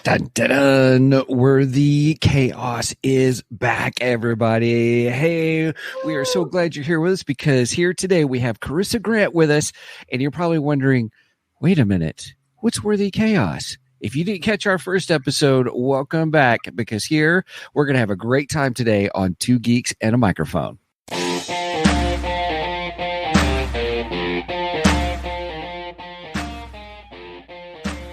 Dun, dun, dun. Worthy Chaos is back, everybody. Hey, we are so glad you're here with us because here today we have Corissa Grant with us, and you're probably wondering, wait a minute, what's Worthy Chaos? If you didn't catch our first episode, welcome back because here we're going to have a great time today on Two Geeks and a Microphone.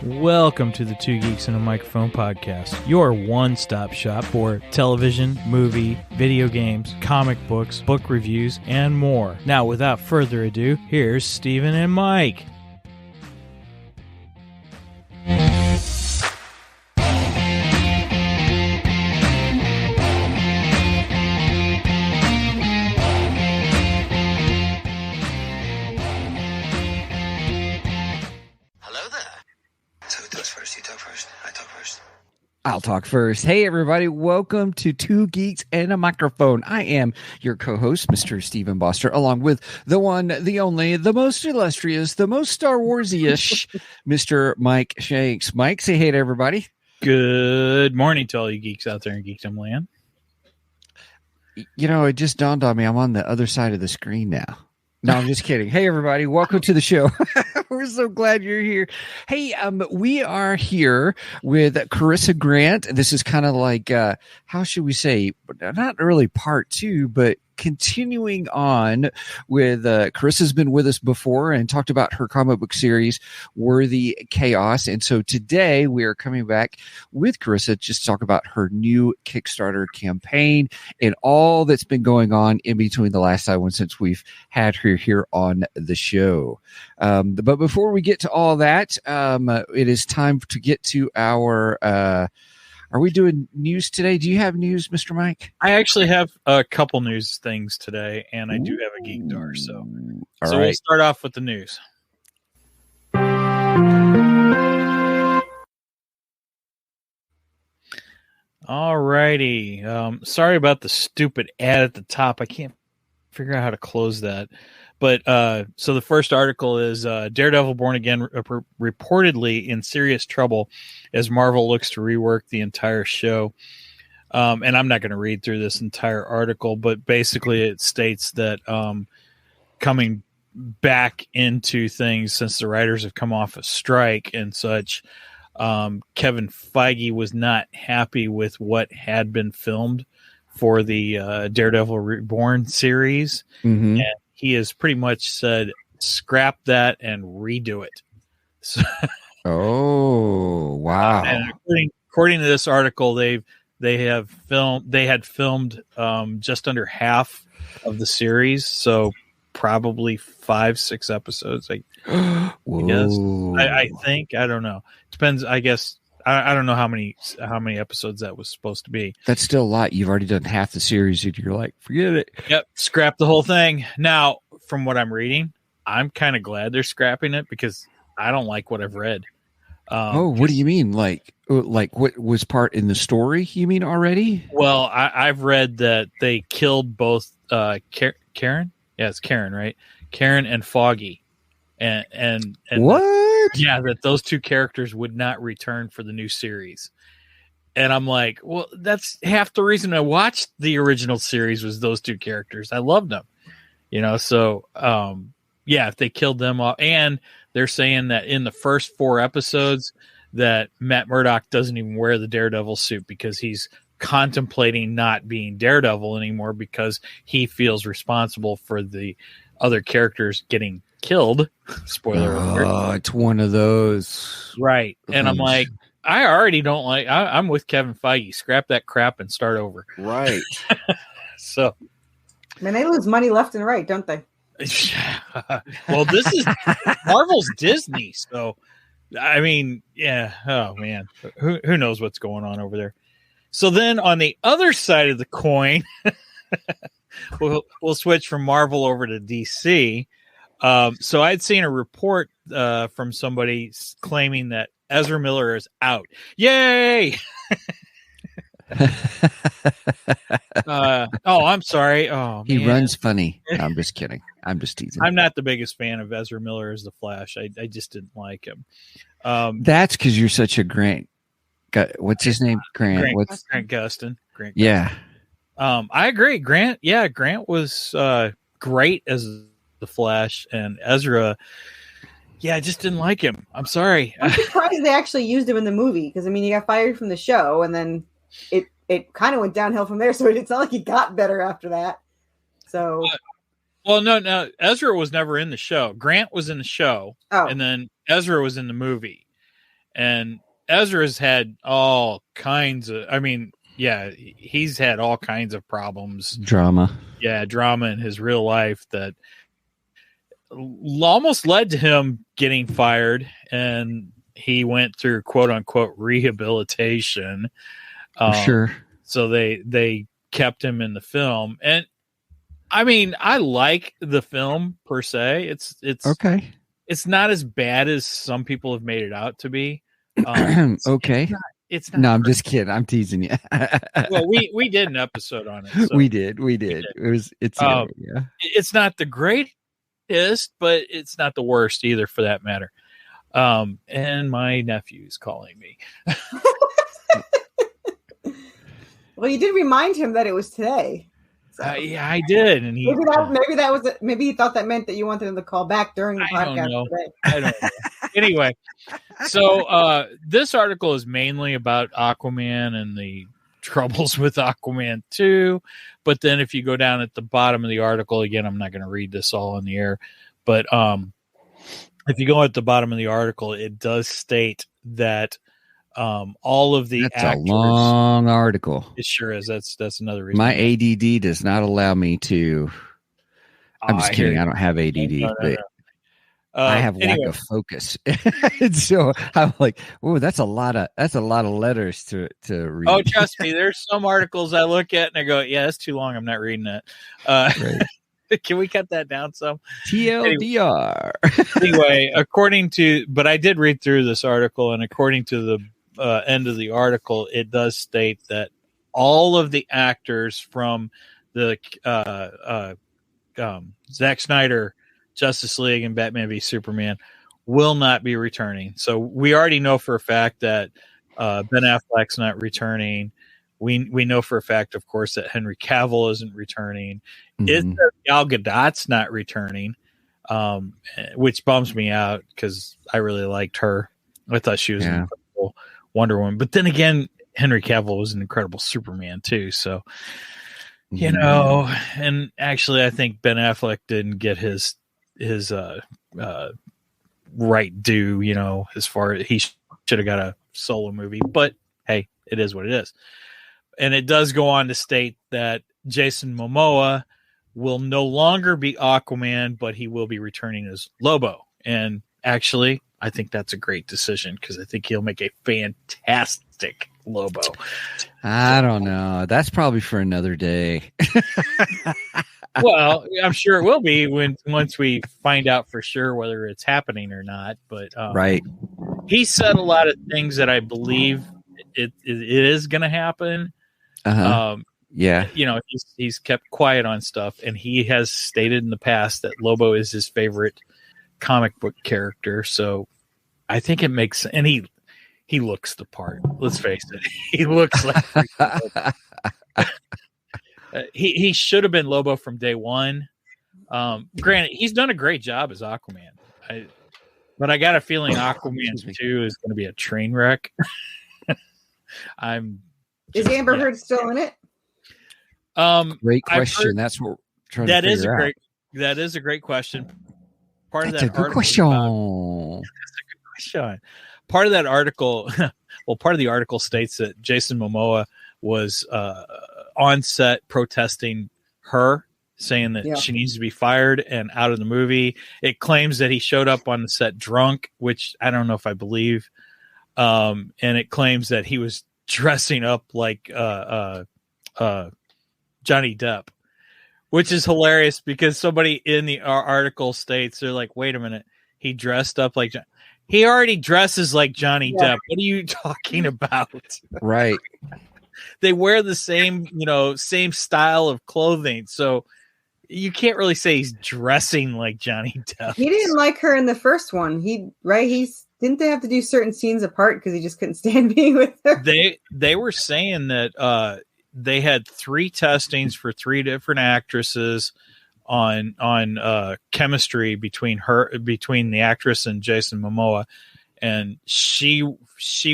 Welcome to the Two Geeks and a Microphone podcast, your one-stop shop for television, movie, video games, comic books, book reviews, and more. Now, without further ado, here's Steven and Mike. I'll talk first. Hey, everybody. Welcome to Two Geeks and a Microphone. I am your co-host, Mr. Stephen Boster, along with the one, the only, the most illustrious, the most Star Wars-ish, Mr. Mike Shanks. Mike, say hey to everybody. Good morning to all you geeks out there in Geekdom Land. You know, it just dawned on me. I'm on the other side of the screen now. No, I'm just kidding. Hey, everybody. Welcome to the show. We're so glad you're here. Hey, we are here with Corissa Grant. This is kind of like, how should we say, not really part two, but continuing on with Carissa's been with us before and talked about her comic book series, Worthy Chaos. And so today we are coming back with Corissa just to talk about her new Kickstarter campaign and all that's been going on in between the last time since we've had her here on the show. But before we get to all that, it is time to get to our are we doing news today? Do you have news, Mr. Mike? I actually have a couple news things today, and I do have a Geekdar, so right. We'll start off with the news. All righty. Sorry about the stupid ad at the top. I can't figure out how to close that. But so the first article is Daredevil Born Again reportedly in serious trouble as Marvel looks to rework the entire show. And I'm not going to read through this entire article, but basically it states that coming back into things since the writers have come off a strike and such, Kevin Feige was not happy with what had been filmed for the Daredevil Reborn series. Mm-hmm. And he has pretty much said, scrap that and redo it. So, oh, wow. And according to this article, they had filmed just under half of the series. So probably 5-6 episodes. I guess. I think, I don't know. Depends. I guess. I don't know how many episodes that was supposed to be. That's still a lot. You've already done half the series and you're like, forget it. Yep. Scrap the whole thing. Now, from what I'm reading, I'm kind of glad they're scrapping it because I don't like what I've read. What do you mean? Like what was part in the story? You mean already? Well, I've read that they killed both Karen. Yeah, it's Karen, right? Karen and Foggy. And what? Yeah, that those two characters would not return for the new series. And I'm like, well, that's half the reason I watched the original series was those two characters. I loved them. So yeah, if they killed them off, and they're saying that in the first 4 episodes that Matt Murdock doesn't even wear the Daredevil suit because he's contemplating not being Daredevil anymore because he feels responsible for the other characters getting killed. Spoiler alert. Oh, it's one of those. Right. And I'm like, I already don't like, I'm with Kevin Feige. Scrap that crap and start over. Right. So. I mean, they lose money left and right, don't they? Well, this is Marvel's Disney. So, I mean, yeah. Oh, man. Who knows what's going on over there? So then on the other side of the coin, we'll switch from Marvel over to DC. So I'd seen a report from somebody claiming that Ezra Miller is out. Yay! I'm sorry. Oh, he man. runs funny. No, I'm just kidding. I'm just teasing. I'm not the biggest fan of Ezra Miller as the Flash. I just didn't like him. That's because you're such a Grant What's his name? Grant. Grant Gustin. Grant Gustin. Yeah. I agree. Grant was great as the Flash, and Ezra. Yeah, I just didn't like him. I'm sorry. I'm surprised they actually used him in the movie because I mean he got fired from the show, and then it kind of went downhill from there. So it's not like he got better after that. So, well, no, Ezra was never in the show. Grant was in the show, and then Ezra was in the movie, and Ezra's had all kinds of. I mean, yeah, he's had all kinds of problems, drama in his real life that almost led to him getting fired, and he went through quote unquote rehabilitation. Sure. So they kept him in the film, and I mean, I like the film per se. It's okay. It's not as bad as some people have made it out to be. Okay. It's not. No, I'm just kidding. I'm teasing you. Well, we did an episode on it. So. We did. It's not the greatest, but it's not the worst either, for that matter. And my nephew's calling me. Well, you did remind him that it was today. So. Yeah, I did, and maybe he thought that meant that you wanted him to call back during the podcast today. I don't know. Anyway, so this article is mainly about Aquaman and the troubles with Aquaman 2. But then if you go down at the bottom of the article, again, I'm not going to read this all in the air, but if you go at the bottom of the article, it does state that all of the actors. That's a long article. It sure is. That's another reason. My ADD does not allow me to. I'm just kidding. I don't have ADD, but I have lack of focus. So I'm like, oh, that's a lot of letters to read. Oh, trust me, there's some articles I look at and I go, yeah, that's too long. I'm not reading that. Right. Can we cut that down some? TLDR. Anyway, but I did read through this article, and according to the end of the article, it does state that all of the actors from the Zack Snyder Justice League and Batman v Superman will not be returning. So we already know for a fact that Ben Affleck's not returning. We know for a fact, of course, that Henry Cavill isn't returning. Mm-hmm. Gal Gadot's not returning, which bums me out because I really liked her. I thought she was an incredible Wonder Woman. But then again, Henry Cavill was an incredible Superman too. So, you know, and actually I think Ben Affleck didn't get his right due, you know, as far as he should have got a solo movie, but hey, it is what it is. And it does go on to state that Jason Momoa will no longer be Aquaman, but he will be returning as Lobo. And actually, I think that's a great decision because I think he'll make a fantastic Lobo. I don't know. That's probably for another day. Well, I'm sure it will be once we find out for sure whether it's happening or not. But right, he said a lot of things that I believe it is going to happen. Yeah, you know, he's kept quiet on stuff, and he has stated in the past that Lobo is his favorite comic book character. So I think it makes, and he looks the part. Let's face it, he looks like. He should have been Lobo from day one. Granted, he's done a great job as Aquaman, but I got a feeling Aquaman 2 is going to be a train wreck. Is Amber Heard still in it? Great question. That's what we're trying to figure out. That is a great question. That's a good question. Part of that article, part of the article states that Jason Momoa was on set protesting her, saying that she needs to be fired and out of the movie. It claims that he showed up on the set drunk, which I don't know if I believe. And it claims that he was dressing up like Johnny Depp, which is hilarious because somebody in the article states, they're like, wait a minute, he dressed up like he already dresses like Johnny Depp. What are you talking about? Right. They wear the same style of clothing. So you can't really say he's dressing like Johnny Depp. He didn't like her in the first one. He Didn't they have to do certain scenes apart because he just couldn't stand being with her? They were saying that they had 3 testings for 3 different actresses on chemistry between the actress and Jason Momoa, and she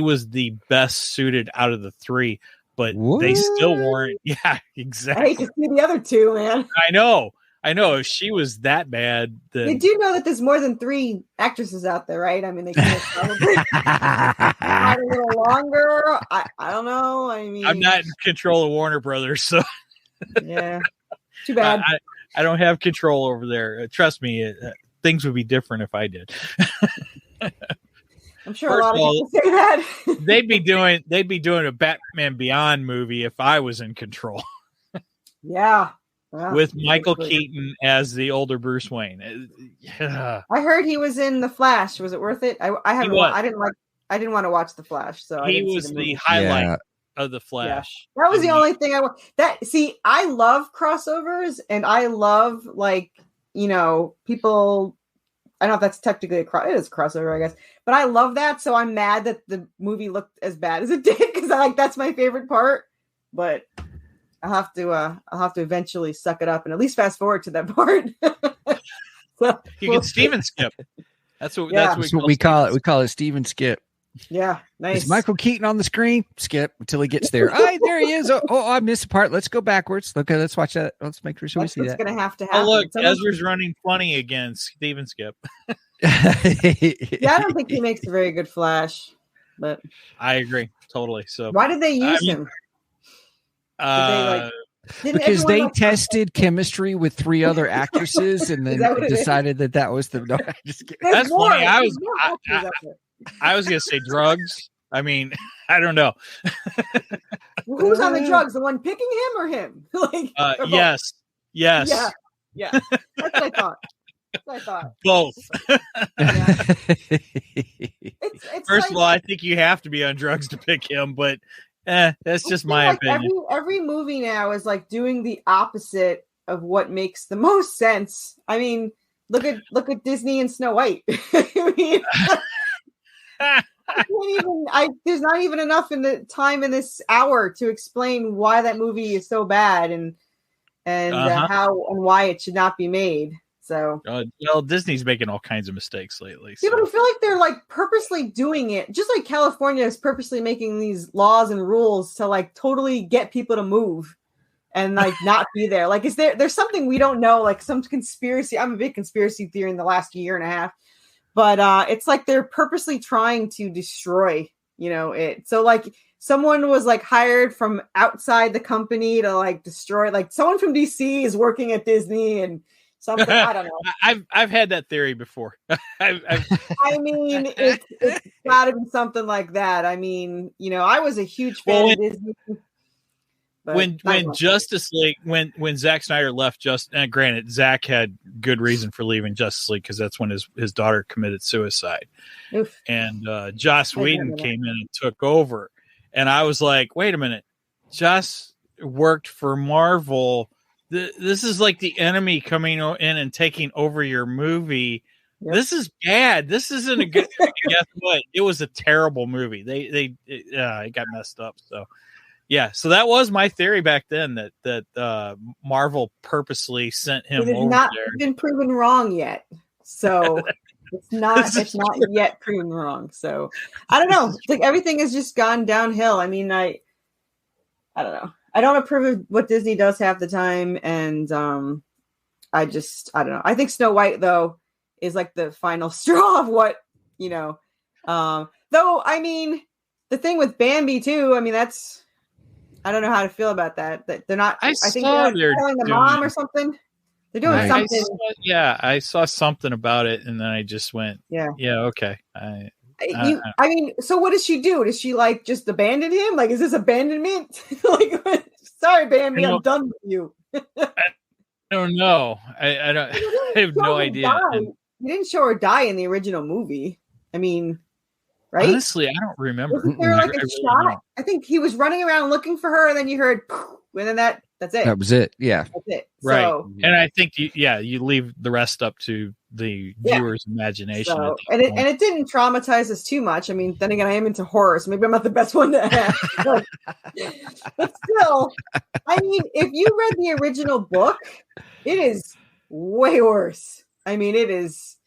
was the best suited out of the 3, but they still weren't. Yeah, exactly. I hate to see the other 2, man. I know. If she was that bad, then You do know that there's more than 3 actresses out there, right? I mean, they could have probably tried a little longer. I don't know. I mean, I'm not in control of Warner Brothers, so yeah, too bad. I don't have control over there. Trust me, things would be different if I did. I'm sure a lot of people say that. they'd be doing a Batman Beyond movie if I was in control. Yeah. With Michael Keaton as the older Bruce Wayne. Yeah. I heard he was in The Flash. Was it worth it? I didn't want to watch The Flash, so he was the highlight of The Flash. Yeah. That was the only thing I want. I love crossovers, and I love people. I don't know if that's technically it is a crossover, I guess, but I love that. So I'm mad that the movie looked as bad as it did because that's my favorite part. But I'll have to eventually suck it up and at least fast forward to that part. So, you can Steven skip. That's what we call it. We call it Steven skip. Yeah, nice. Is Michael Keaton on the screen? Skip until he gets there. There he is. Oh, I missed a part. Let's go backwards. Okay, let's watch that. Let's make sure we see that. It's going to have to happen. Oh, look, Ezra's running funny again. Steven skip. Yeah, I don't think he makes a very good Flash, but I agree totally. So why did they use him? Because they tested chemistry with 3 other actresses and then decided that was the. No, just kidding. That's funny. I was going to say drugs. I mean, I don't know. Who's on the drugs? The one picking him or him? Yes. Yeah. That's what I thought. Both. It's First of all, I think you have to be on drugs to pick him, but that's just my opinion. Every movie now is doing the opposite of what makes the most sense. I mean, look at Disney and Snow White. I mean, there's not even enough in the time in this hour to explain why that movie is so bad and how and why it should not be made. So, Disney's making all kinds of mistakes lately. Yeah, but I feel like they're purposely doing it, just like California is purposely making these laws and rules to totally get people to move and not be there. Is there's something we don't know, some conspiracy? I'm a big conspiracy theory in the last year and a half, but it's they're purposely trying to destroy, it. So someone was hired from outside the company to destroy. Someone from DC is working at Disney and. Something I don't know. I've had that theory before. I mean, it's got to be something like that. I mean, I was a huge fan of Disney. When Justice League, when Zack Snyder left, granted, Zack had good reason for leaving Justice League because that's when his daughter committed suicide, and Joss Whedon came in and took over, and I was like, wait a minute, Joss worked for Marvel. This is the enemy coming in and taking over your movie. Yep. This is bad. This isn't a good. Guess what? It was a terrible movie. It got messed up. So, yeah. So that was my theory back then that Marvel purposely sent him over there. It's not been proven wrong yet. So it's not yet proven wrong. So I don't know. Everything has just gone downhill. I mean, I don't know. I don't approve of what Disney does half the time, and I don't know. I think Snow White though is the final straw of what though. I mean, the thing with Bambi too. I mean, I don't know how to feel about that. That they're not. I think they're telling the mom or something. They're doing something. I saw something about it, and then I just went, yeah, okay. I mean, so what does she do? Does she just abandon him? Is this abandonment? Sorry, Bambi, I'm done with you. I don't know. I don't. I have no idea. You didn't show her die in the original movie. I mean, right? Honestly, I don't remember. Wasn't there a shot? I think he was running around looking for her, and then you heard, and then that's it. That was it. Yeah, that's it. Right. So, and I think you leave the rest up to the viewer's imagination. So, and it didn't traumatize us too much. I mean, then again, I am into horror, so maybe I'm not the best one to ask. But still, I mean, if you read the original book, it is way worse. I mean, it is.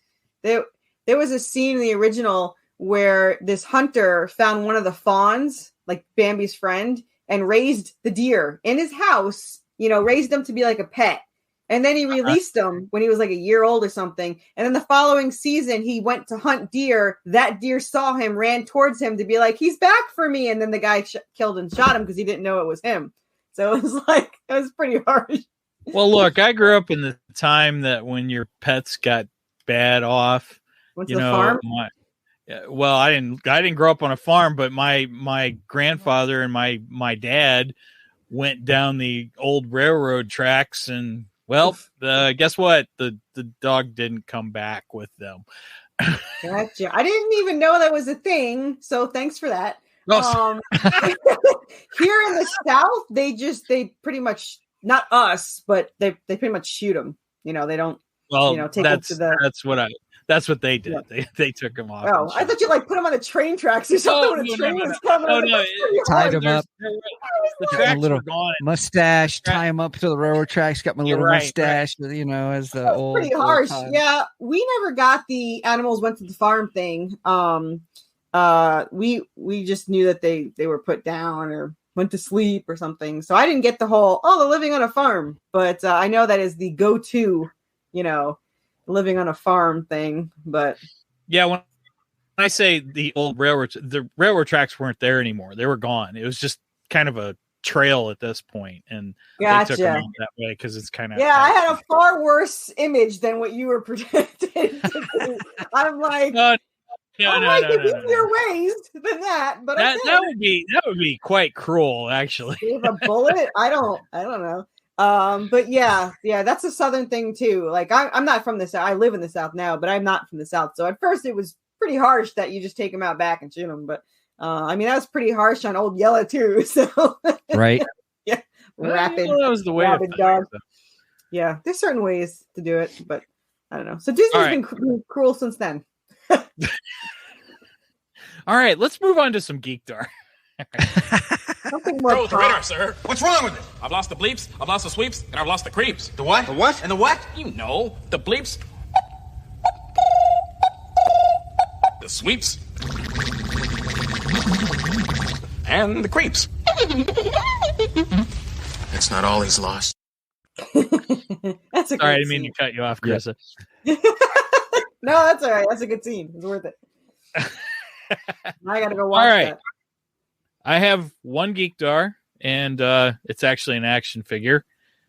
There was a scene in the original where this hunter found one of the fawns, like Bambi's friend, and raised the deer in his house, raised them to be like a pet. And then he released him when he was like a year old or something. And then the following season, he went to hunt deer. That deer saw him, ran towards him to be like, he's back for me. And then the guy killed and shot him because he didn't know it was him. So it was pretty harsh. Well, look, I grew up in the time that when your pets got bad off, went to the farm? I didn't grow up on a farm, but my grandfather and my dad went down the old railroad tracks, and guess what? The dog didn't come back with them. Gotcha. I didn't even know that was a thing, so thanks for that. Here in the South, they pretty much, not us, but they pretty much shoot them. They don't. Take them to the. That's what they did. Yeah. They took him off. Oh, I thought you put them on the train tracks or something. No. Tied them up. The tracks were gone. Mustache, tie him up to the railroad tracks. Got my little mustache, as the old. Pretty harsh. Yeah, we never got the animals went to the farm thing. We just knew that they were put down or went to sleep or something. So I didn't get the whole they're living on a farm. But I know that is the go-to, living on a farm thing. But yeah, when I say the railroad tracks weren't there anymore. They were gone. It was just kind of a trail at this point, and gotcha. They took them out that way because it's kind of I had a far worse image than what you were projecting. I'm like, easier ways than that, but that would be quite cruel, actually. Save a bullet? I don't know. But yeah, that's a Southern thing too. Like I'm not from the South. I live in the South now, but I'm not from the South. So at first it was pretty harsh that you just take them out back and shoot them. But I mean, that was pretty harsh on Old Yella too. So right. Yeah. Rapid. That was the way. Dog. Yeah. There's certain ways to do it, but I don't know. So Disney's been cruel since then. All right. Let's move on to some Geekdar. Throw the radar, sir. What's wrong with it? I've lost the bleeps, I've lost the sweeps, and I've lost the creeps. The what? The what? And the what? You know, the bleeps, the sweeps, and the creeps. That's not all he's lost. That's a Sorry, I didn't mean to cut you off, Corissa. Yeah. No, that's all right. That's a good scene. It's worth it. I gotta go watch that. I have one Geekdar, and it's actually an action figure.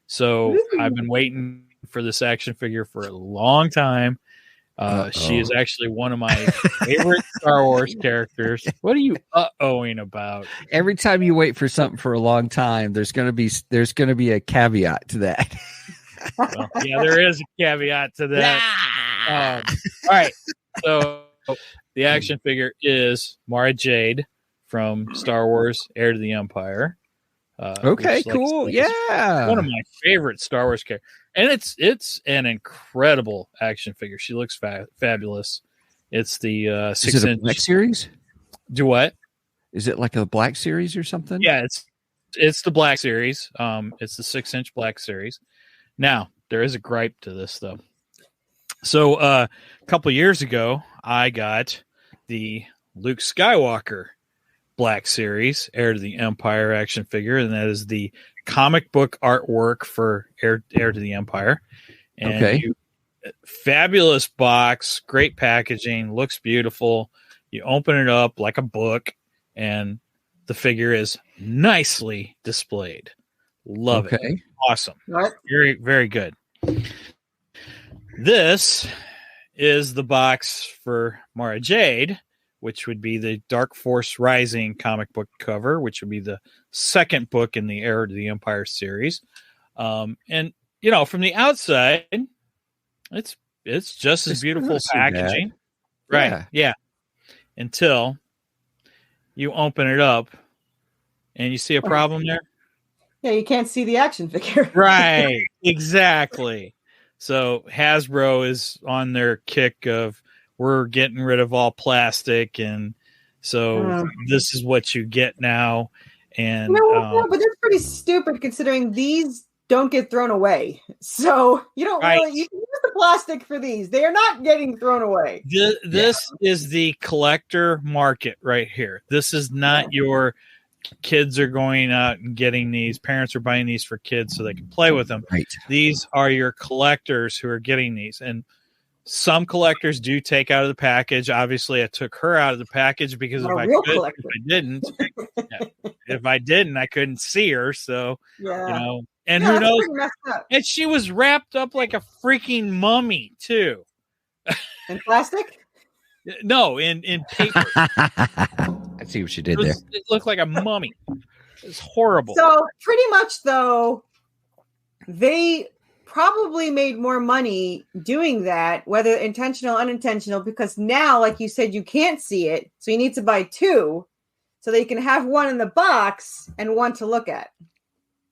So I've been waiting for this action figure for a long time. She is actually one of my favorite Star Wars characters. What are you uh-ohing about? Every time you wait for something for a long time, there's gonna be a caveat to that. Well, yeah, there is a caveat to that. All right. So the action figure is Mara Jade from Star Wars Heir to the Empire. Okay, cool. Yeah. One of my favorite Star Wars characters. And it's an incredible action figure. She looks fabulous. It's the 6-inch. Is it a Black series? Do what? Is it like a Black series or something? Yeah, it's the Black series. It's the 6-inch Black series. Now, there is a gripe to this, though. So a couple years ago, I got the Luke Skywalker Black series, Heir to the Empire action figure, and that is the comic book artwork for Heir to the Empire. And fabulous box, great packaging, looks beautiful. You open it up like a book, and the figure is nicely displayed. Love it. Awesome. Right. Very, very good. This is the box for Mara Jade, which would be the Dark Force Rising comic book cover, which would be the second book in the Heir to the Empire series. And, from the outside, it's just as beautiful packaging. Right. Yeah. Until you open it up and you see a problem there. Yeah, you can't see the action figure. Right. Exactly. So Hasbro is on their kick of we're getting rid of all plastic, and so this is what you get now. And but that's pretty stupid considering these don't get thrown away. So you don't really you can use the plastic for these. They are not getting thrown away. This is the collector market right here. This is not your kids are going out and getting these. Parents are buying these for kids so they can play with them. Right. These are your collectors who are getting these. And some collectors do take out of the package. Obviously, I took her out of the package because if I didn't, I couldn't see her. So, and who knows? And she was wrapped up like a freaking mummy too. In plastic? No, in paper. I see what she did there. It looked like a mummy. It's horrible. So pretty much, though, they probably made more money doing that, whether intentional or unintentional, because now, like you said, you can't see it. So you need to buy two so that you can have one in the box and one to look at.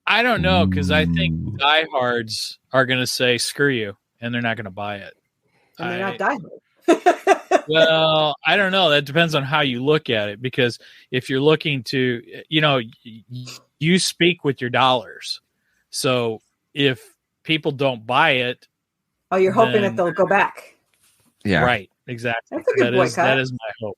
I don't know, because I think diehards are going to say, screw you, and they're not going to buy it. And they're not diehards. Well, I don't know. That depends on how you look at it, because if you're looking to, you speak with your dollars. So if people don't buy it. Oh, you're hoping that they'll go back. Yeah. Right. Exactly. That's a good boycott. That is my hope.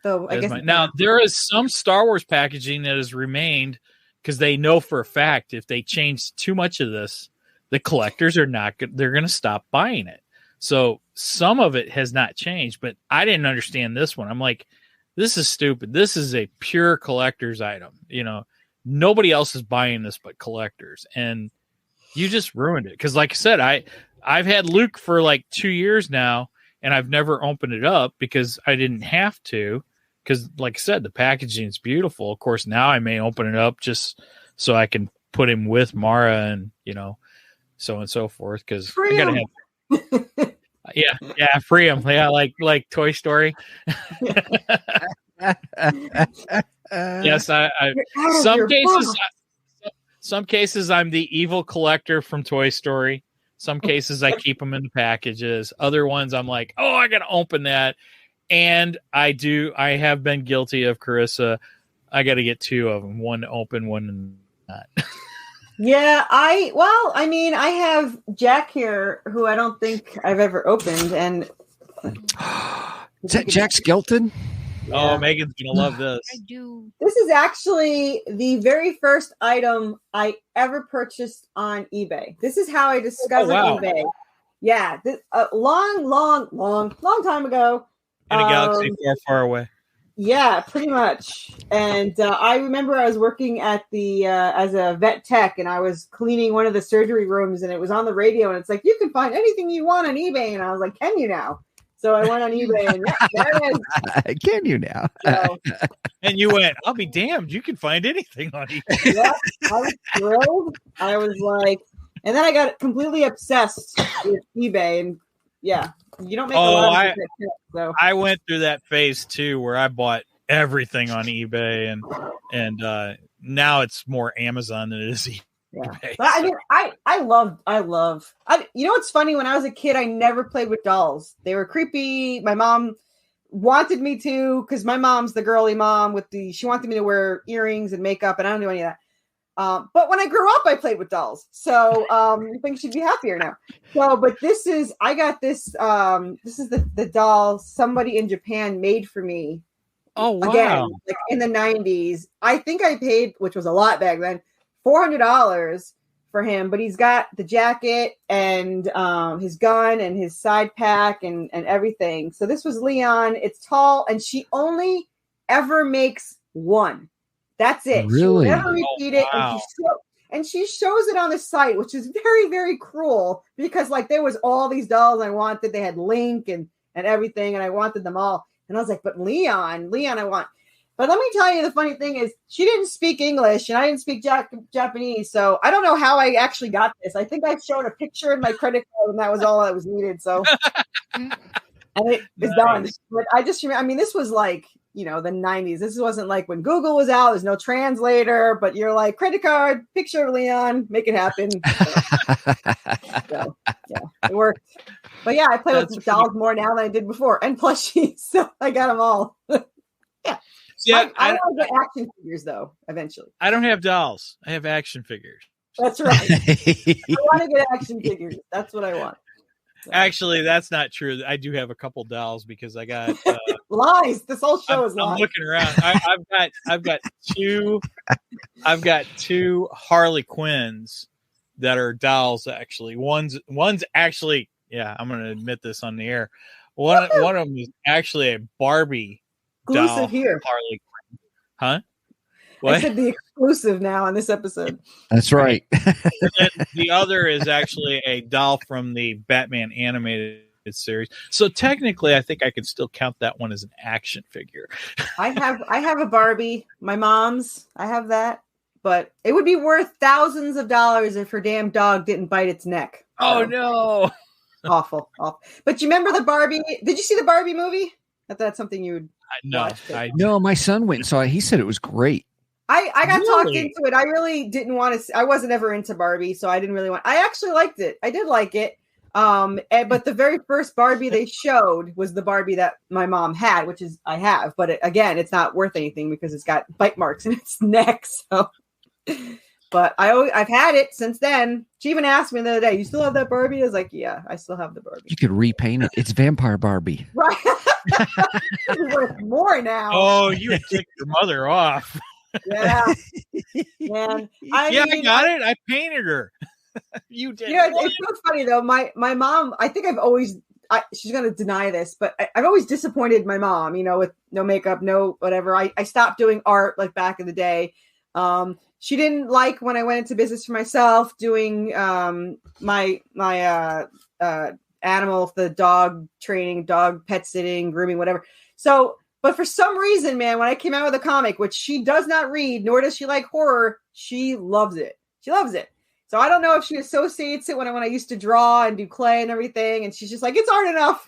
So I guess now there is some Star Wars packaging that has remained because they know for a fact if they change too much of this, the collectors are not good. They're going to stop buying it. So some of it has not changed, but I didn't understand this one. I'm like, this is stupid. This is a pure collector's item. Nobody else is buying this but collectors, and you just ruined it. Because like I said, I've had Luke for like 2 years now, and I've never opened it up because I didn't have to. Because like I said, the packaging is beautiful. Of course, now I may open it up just so I can put him with Mara and, so on and so forth. Because I got to have. Free him. Yeah, like Toy Story. Yes, I some cases I'm the evil collector from Toy Story. Some cases I keep them in the packages. Other ones I'm like, oh, I got to open that. And I have been guilty of Corissa. I got to get two of them, one open, one not. Yeah, I have Jack here, who I don't think I've ever opened, and is that Jack Skelton? Yeah. Oh, Megan's gonna love this. I do. This is actually the very first item I ever purchased on eBay. This is how I discovered eBay. Yeah, a long time ago. In a galaxy far, far away. Yeah, pretty much. And I remember I was working at the as a vet tech, and I was cleaning one of the surgery rooms, and it was on the radio, and it's like, you can find anything you want on eBay. And I was like, can you now? So I went on eBay, and there it is. Can you now? So, and you went, I'll be damned. You can find anything on eBay. Yeah, I was thrilled. I was like, and then I got completely obsessed with eBay, and yeah. You don't make a lot of it, so. I went through that phase too, where I bought everything on eBay, and now it's more Amazon than it is eBay. Yeah. But I mean, I love. You know what's funny? When I was a kid, I never played with dolls. They were creepy. My mom wanted me to, because my mom's the girly mom she wanted me to wear earrings and makeup, and I don't do any of that. But when I grew up, I played with dolls. So I think she'd be happier now. So, but I got this. This is the doll somebody in Japan made for me. Oh, wow. Again, like in the 90s. I think I paid, which was a lot back then, $400 for him. But he's got the jacket and his gun and his side pack and everything. So this was Leon. It's tall, and she only ever makes one. That's it. Really? She will never repeat it. Wow. And she shows it on the site, which is very, very cruel, because like there was all these dolls I wanted. They had Link and everything, and I wanted them all. And I was like, but Leon I want. But let me tell you, the funny thing is she didn't speak English and I didn't speak Japanese. So I don't know how I actually got this. I think I showed a picture in my credit card, and that was all that was needed. So and it is done. But I just remember, this was like the 90s. This wasn't like when Google was out, there's no translator, but you're like, credit card, picture of Leon, make it happen. So, yeah, it worked. But yeah, I play with dolls more now than I did before, and plushies. So I got them all. Yeah. Yeah, I want to get action figures though, eventually. I don't have dolls. I have action figures. That's right. I want to get action figures. That's what I want. So. Actually, that's not true. I do have a couple dolls because I got lies. This whole show is lies. I'm looking around. I've got two Harley Quinns that are dolls. Actually, one's actually, yeah, I'm going to admit this on the air. One of them is actually a Barbie doll. Here. Harley Quinn. Huh? What? I said the exclusive now on this episode. That's right. And then the other is actually a doll from the Batman animated series. So technically, I think I could still count that one as an action figure. I have a Barbie, my mom's. I have that, but it would be worth thousands of dollars if her damn dog didn't bite its neck. Oh no! Awful. But you remember the Barbie? Did you see the Barbie movie? I thought that's something you would. No, my son went and saw it. He said it was great. I got talked into it. I really didn't want to. I wasn't ever into Barbie, so I didn't really want. I actually liked it. I did like it. But the very first Barbie they showed was the Barbie that my mom had, which is I have. But again, it's not worth anything because it's got bite marks in its neck. So, but I've had it since then. She even asked me the other day, "You still have that Barbie?" I was like, "Yeah, I still have the Barbie." You could repaint it. It's Vampire Barbie. Right. It's worth more now. Oh, you kicked your mother off. Yeah, man. I got it. I painted her. You did. It's so funny though. My mom. I think I've always. She's gonna deny this, but I've always disappointed my mom. With no makeup, no whatever. I stopped doing art like back in the day. She didn't like when I went into business for myself, doing my animal, the dog training, dog pet sitting, grooming, whatever. So. But for some reason, man, when I came out with a comic, which she does not read, nor does she like horror, she loves it. She loves it. So I don't know if she associates it when I used to draw and do clay and everything. And she's just like, it's art enough.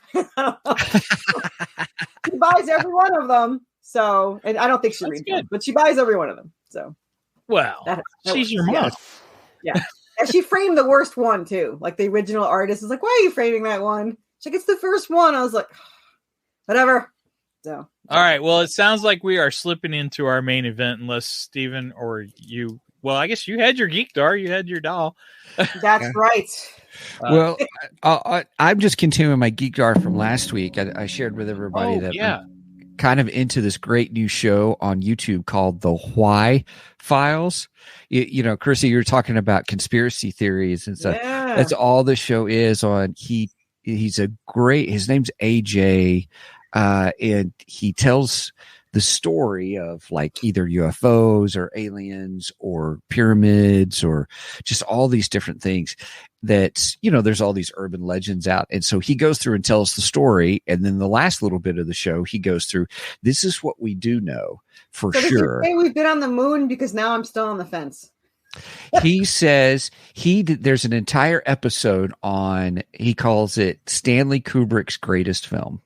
She buys every one of them. So, and I don't think she reads them, but she buys every one of them. So, well, she's your mom. Yeah. And she framed the worst one too. Like the original artist was like, why are you framing that one? She's like, it's the first one. I was like, whatever. So. All right. Well, it sounds like we are slipping into our main event, unless Steven or you. Well, I guess you had your geek dar, you had your doll. That's right. Well, I'm just continuing my geek dar from last week. I shared with everybody that I'm kind of into this great new show on YouTube called The Why Files. Corissa, you're talking about conspiracy theories and stuff. Yeah. That's all the show is on. His name's AJ. And he tells the story of like either UFOs or aliens or pyramids or just all these different things that, there's all these urban legends out. And so he goes through and tells the story. And then the last little bit of the show, he goes through, this is what we do know for sure. Did you say we've been on the moon? Because now I'm still on the fence. He says there's an entire episode on, he calls it Stanley Kubrick's greatest film.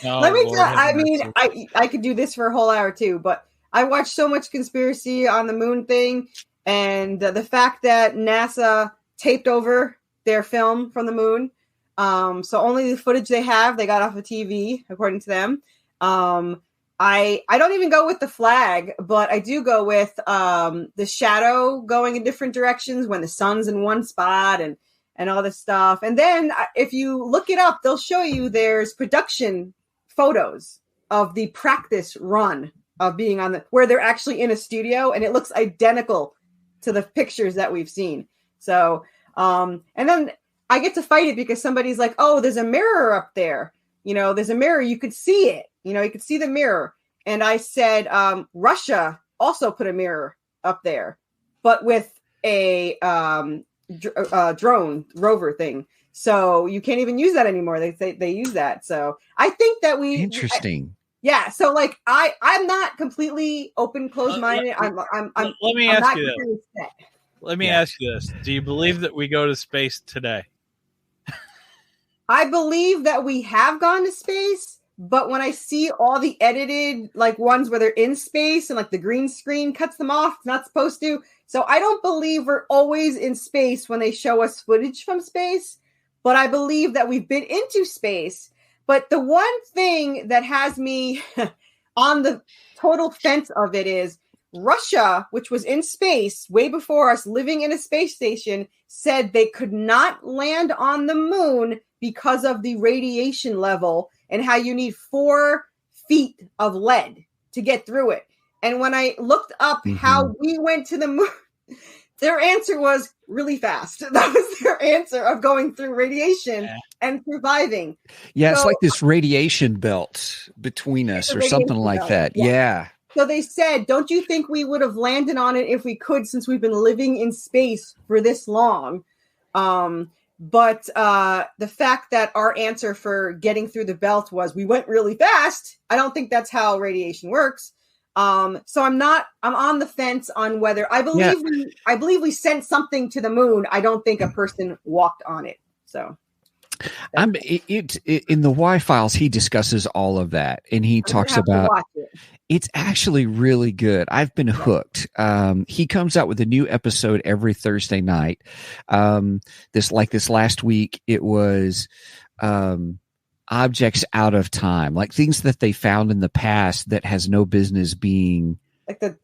Let me tell. I could do this for a whole hour too, but I watched so much conspiracy on the moon thing, and the fact that NASA taped over their film from the moon, so only the footage they got off of TV, according to them. I don't even go with the flag, but I do go with the shadow going in different directions when the sun's in one spot and all this stuff. And then if you look it up, they'll show you there's production photos of the practice run of being where they're actually in a studio, and it looks identical to the pictures that we've seen. So, and then I get to fight it because somebody's like, oh, there's a mirror up there. There's a mirror. You could see it. You could see the mirror. And I said, Russia also put a mirror up there, but with a drone rover thing. So you can't even use that anymore. They use that. So I think that interesting. So like I'm not completely closed-minded. Let me ask you this. Let me ask you this. Do you believe that we go to space today? I believe that we have gone to space, But when I see all the edited like ones where they're in space and like the green screen cuts them off, it's not supposed to. So I don't believe we're always in space when they show us footage from space, but I believe that we've been into space. But the one thing that has me on the total fence of it is Russia, which was in space way before us, living in a space station, said they could not land on the moon because of the radiation level and how you need 4 feet of lead to get through it. And when I looked up how we went to the moon, their answer was really fast. That was their answer of going through radiation and surviving. Yeah, so, it's like this radiation belt between us or something like that. Yeah. So they said, don't you think we would have landed on it if we could, since we've been living in space for this long? But the fact that our answer for getting through the belt was we went really fast. I don't think that's how radiation works. So I'm on the fence on whether I believe we sent something to the moon. I don't think a person walked on it. So in the Y Files, he discusses all of that, and he talks about it's actually really good. I've been hooked. He comes out with a new episode every Thursday night. This last week, it was objects out of time, like things that they found in the past that has no business being. Like did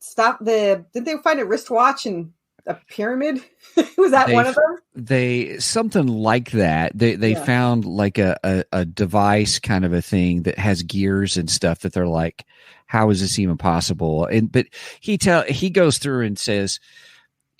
they find a wristwatch and a pyramid? Was that one of them? Something like that. They found like a device kind of a thing that has gears and stuff that they're like, how is this even possible? But he goes through and says,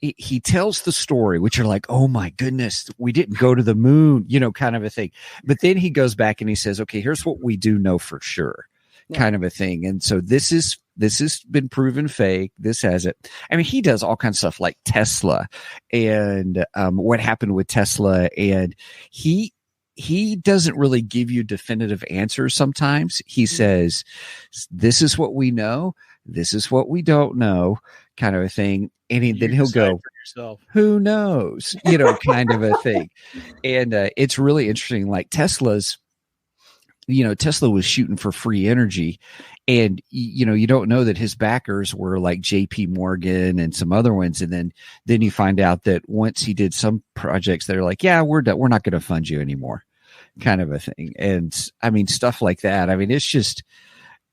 he tells the story, which are like, oh my goodness, we didn't go to the moon, kind of a thing. But then he goes back and he says, okay, here's what we do know for sure, kind of a thing. And so this has been proven fake. This hasn't. I mean, he does all kinds of stuff like Tesla and what happened with Tesla. And he doesn't really give you definitive answers sometimes. He says, this is what we know. This is what we don't know, kind of a thing. And then he'll go, who knows, kind of a thing. And it's really interesting. Like Tesla was shooting for free energy. And, you don't know that his backers were like JP Morgan and some other ones. And then you find out that once he did some projects, they're like, yeah, we're done. We're not going to fund you anymore, kind of a thing. And I mean, stuff like that. I mean, it's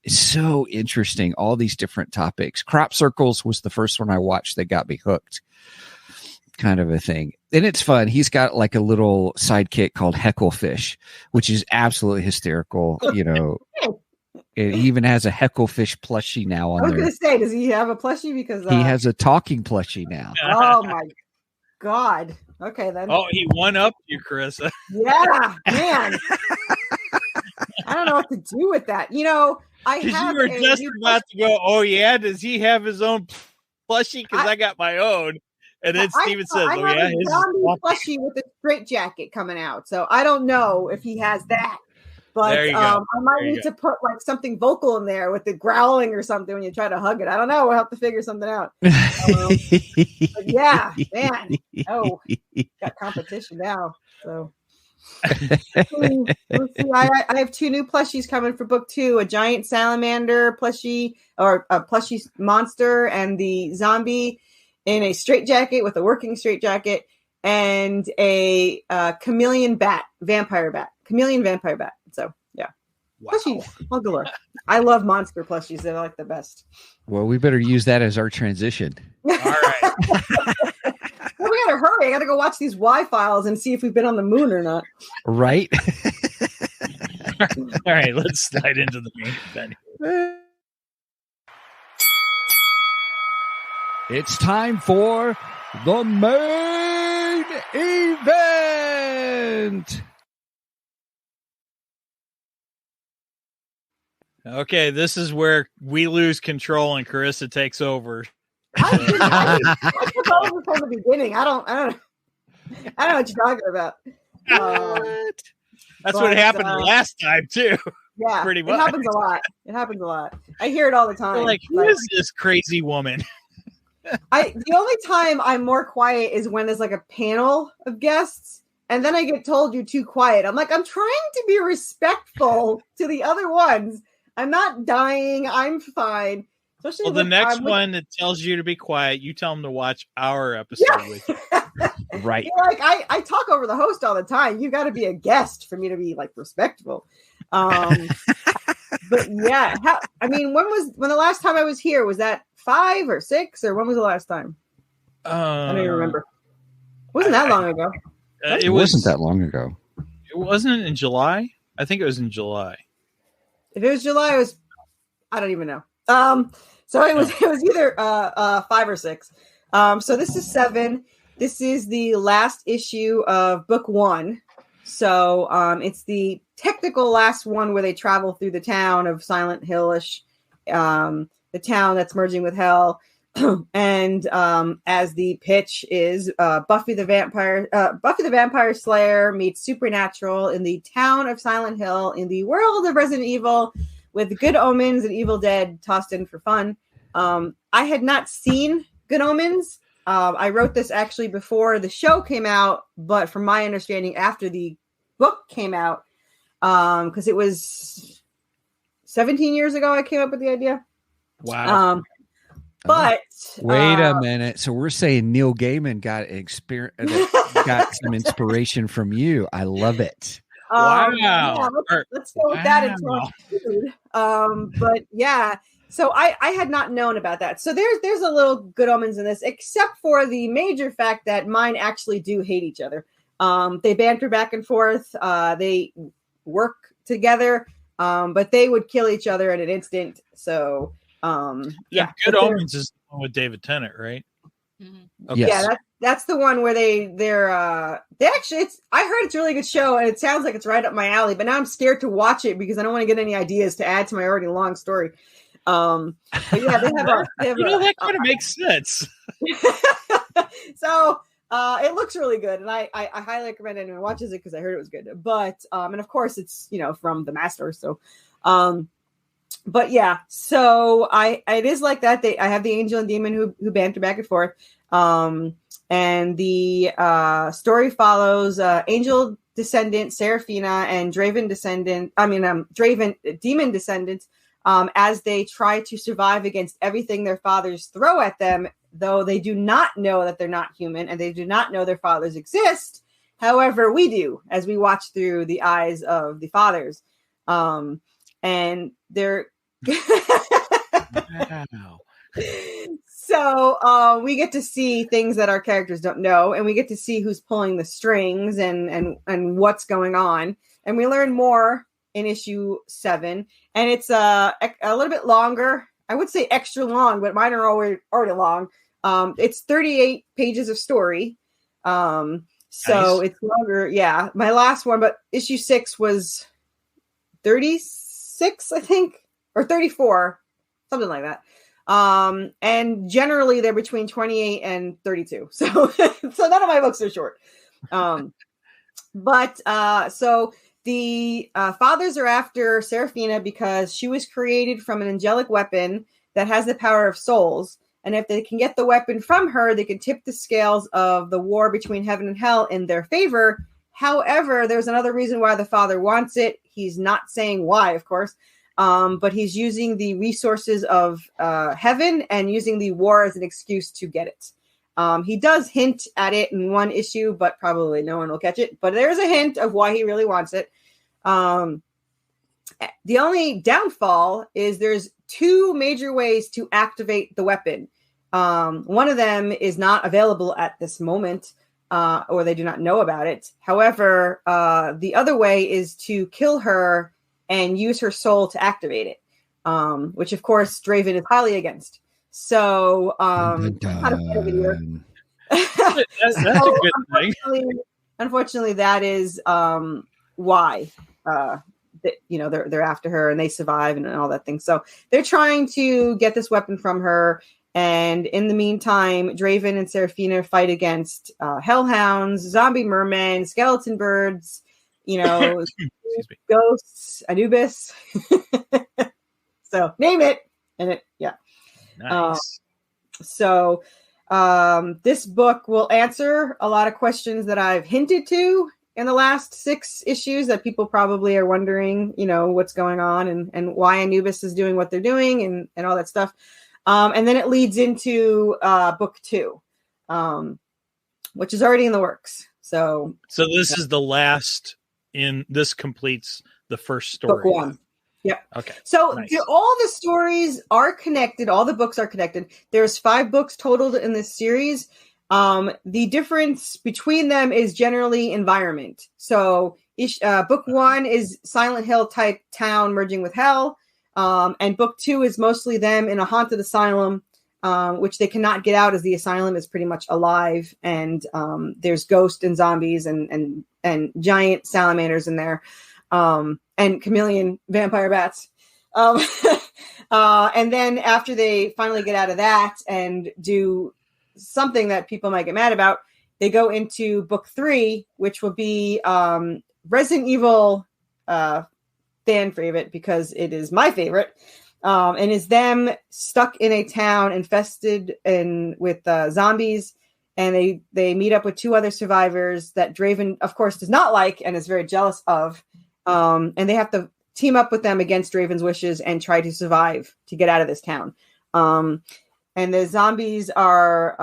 so interesting. All these different topics. Crop circles was the first one I watched that got me hooked, kind of a thing. And it's fun. He's got like a little sidekick called Hecklefish, which is absolutely hysterical. It even has a Hecklefish plushie now on there. I was going to say, does he have a plushie? Because he has a talking plushie now. Oh my God. Okay, then. Oh, he one-upped you, Carissa. Yeah, man. I don't know what to do with that. You were just about to go, oh yeah, does he have his own plushie? Because I got my own. And then Steven says, I have a zombie plushie with a straitjacket coming out. So I don't know if he has that. But I might need to put like something vocal in there with the growling or something when you try to hug it. I don't know. We'll have to figure something out. But yeah, man. Oh, got competition now. So let's see. I have 2 new plushies coming for book 2: a giant salamander plushie, or a plushie monster, and the zombie in a straitjacket with a working straitjacket, and a chameleon vampire bat. So yeah, wow. Plushies, all galore. I love monster plushies. They're like the best. Well, we better use that as our transition. All right. Well, we gotta hurry. I gotta go watch these Y Files and see if we've been on the moon or not. Right. All right, let's slide into the main event. It's time for the main event. Okay, this is where we lose control and Carissa takes over. I took over from the beginning. I don't know what you're talking about. That's what happened last time too. Yeah, pretty much. It happens a lot. I hear it all the time. You're like, who is this crazy woman? The only time I'm more quiet is when there's like a panel of guests and then I get told you're too quiet. I'm like, I'm trying to be respectful to the other ones. I'm not dying. I'm fine. Especially well, the next one that tells you to be quiet, you tell them to watch our episode with you. Right. Like I talk over the host all the time. You got to be a guest for me to be like respectful. But yeah, when the last time I was here? Was that 5 or 6 or when was the last time? I don't even remember. It wasn't that long ago. It wasn't that long ago. It wasn't in July. I think it was in July. If it was July, I don't even know. So it was either 5 or 6. So this is 7. This is the last issue of book 1. So it's the technical last one where they travel through the town of Silent Hill-ish, the town that's merging with Hell. And as the pitch is Buffy the Vampire Slayer meets Supernatural in the town of Silent Hill in the world of Resident Evil with Good Omens and Evil Dead tossed in for fun. I had not seen Good Omens. I wrote this actually before the show came out, but from my understanding, after the book came out, because it was 17 years ago I came up with the idea. Wow. But wait a minute. So we're saying Neil Gaiman got got some inspiration from you. I love it. Wow. Yeah, let's go with that and talk. But yeah. So I had not known about that. So there's a little Good Omens in this, except for the major fact that mine actually do hate each other. They banter back and forth. They work together, but they would kill each other in an instant. So yeah. Good Omens is the one with David Tennant, right? Mm-hmm. Okay. Yeah, that's the one where they actually I heard it's a really good show and it sounds like it's right up my alley, but now I'm scared to watch it because I don't want to get any ideas to add to my already long story. But yeah, they have that kind of makes sense. So it looks really good, and I highly recommend anyone watches it because I heard it was good. But and of course it's from the master. So but yeah, so it is like that. I have the angel and demon who banter back and forth. And the story follows angel descendant Seraphina and Draven demon descendant. As they try to survive against everything their fathers throw at them, though they do not know that they're not human and they do not know their fathers exist. However, we do as we watch through the eyes of the fathers. And they're wow. So we get to see things that our characters don't know, and we get to see who's pulling the strings and what's going on. And we learn more in issue 7, and it's a little bit longer. I would say extra long, but mine are already long. It's 38 pages of story. So nice. It's longer. Yeah. My last one, but issue 6 was 36, I think, or 34, something like that. And generally they're between 28 and 32. So none of my books are short. But so the fathers are after Seraphina because she was created from an angelic weapon that has the power of souls. And if they can get the weapon from her, they can tip the scales of the war between heaven and hell in their favor. However, there's another reason why the father wants it. He's not saying why, of course. But he's using the resources of heaven and using the war as an excuse to get it. He does hint at it in one issue, but probably no one will catch it. But there's a hint of why he really wants it. The only downfall is there's 2 major ways to activate the weapon. One of them is not available at this moment, or they do not know about it. However, the other way is to kill her and use her soul to activate it, which of course Draven is highly against. So that's a good thing. Unfortunately, that is why they're after her and they survive and all that thing. So they're trying to get this weapon from her. And in the meantime, Draven and Seraphina fight against hellhounds, zombie mermen, skeleton birds, ghosts, Anubis. So name it. And it, yeah. Nice. So this book will answer a lot of questions that I've hinted to in the last 6 issues that people probably are wondering, what's going on and why Anubis is doing what they're doing and all that stuff. And then it leads into book 2, which is already in the works. So this is the last this completes the first story. Book 1. Yep. Okay. So nice. all the stories are connected. All the books are connected. There's 5 books total in this series. The difference between them is generally environment. So book 1 is Silent Hill type town merging with hell. And book 2 is mostly them in a haunted asylum, which they cannot get out as the asylum is pretty much alive. And there's ghosts and zombies and giant salamanders in there. And chameleon vampire bats. And then after they finally get out of that and do something that people might get mad about, they go into book 3, which will be Resident Evil fan favorite, because it is my favorite, and is them stuck in a town infested with zombies, and they meet up with 2 other survivors that Draven, of course, does not like and is very jealous of, and they have to team up with them against Draven's wishes and try to survive to get out of this town. And the zombies are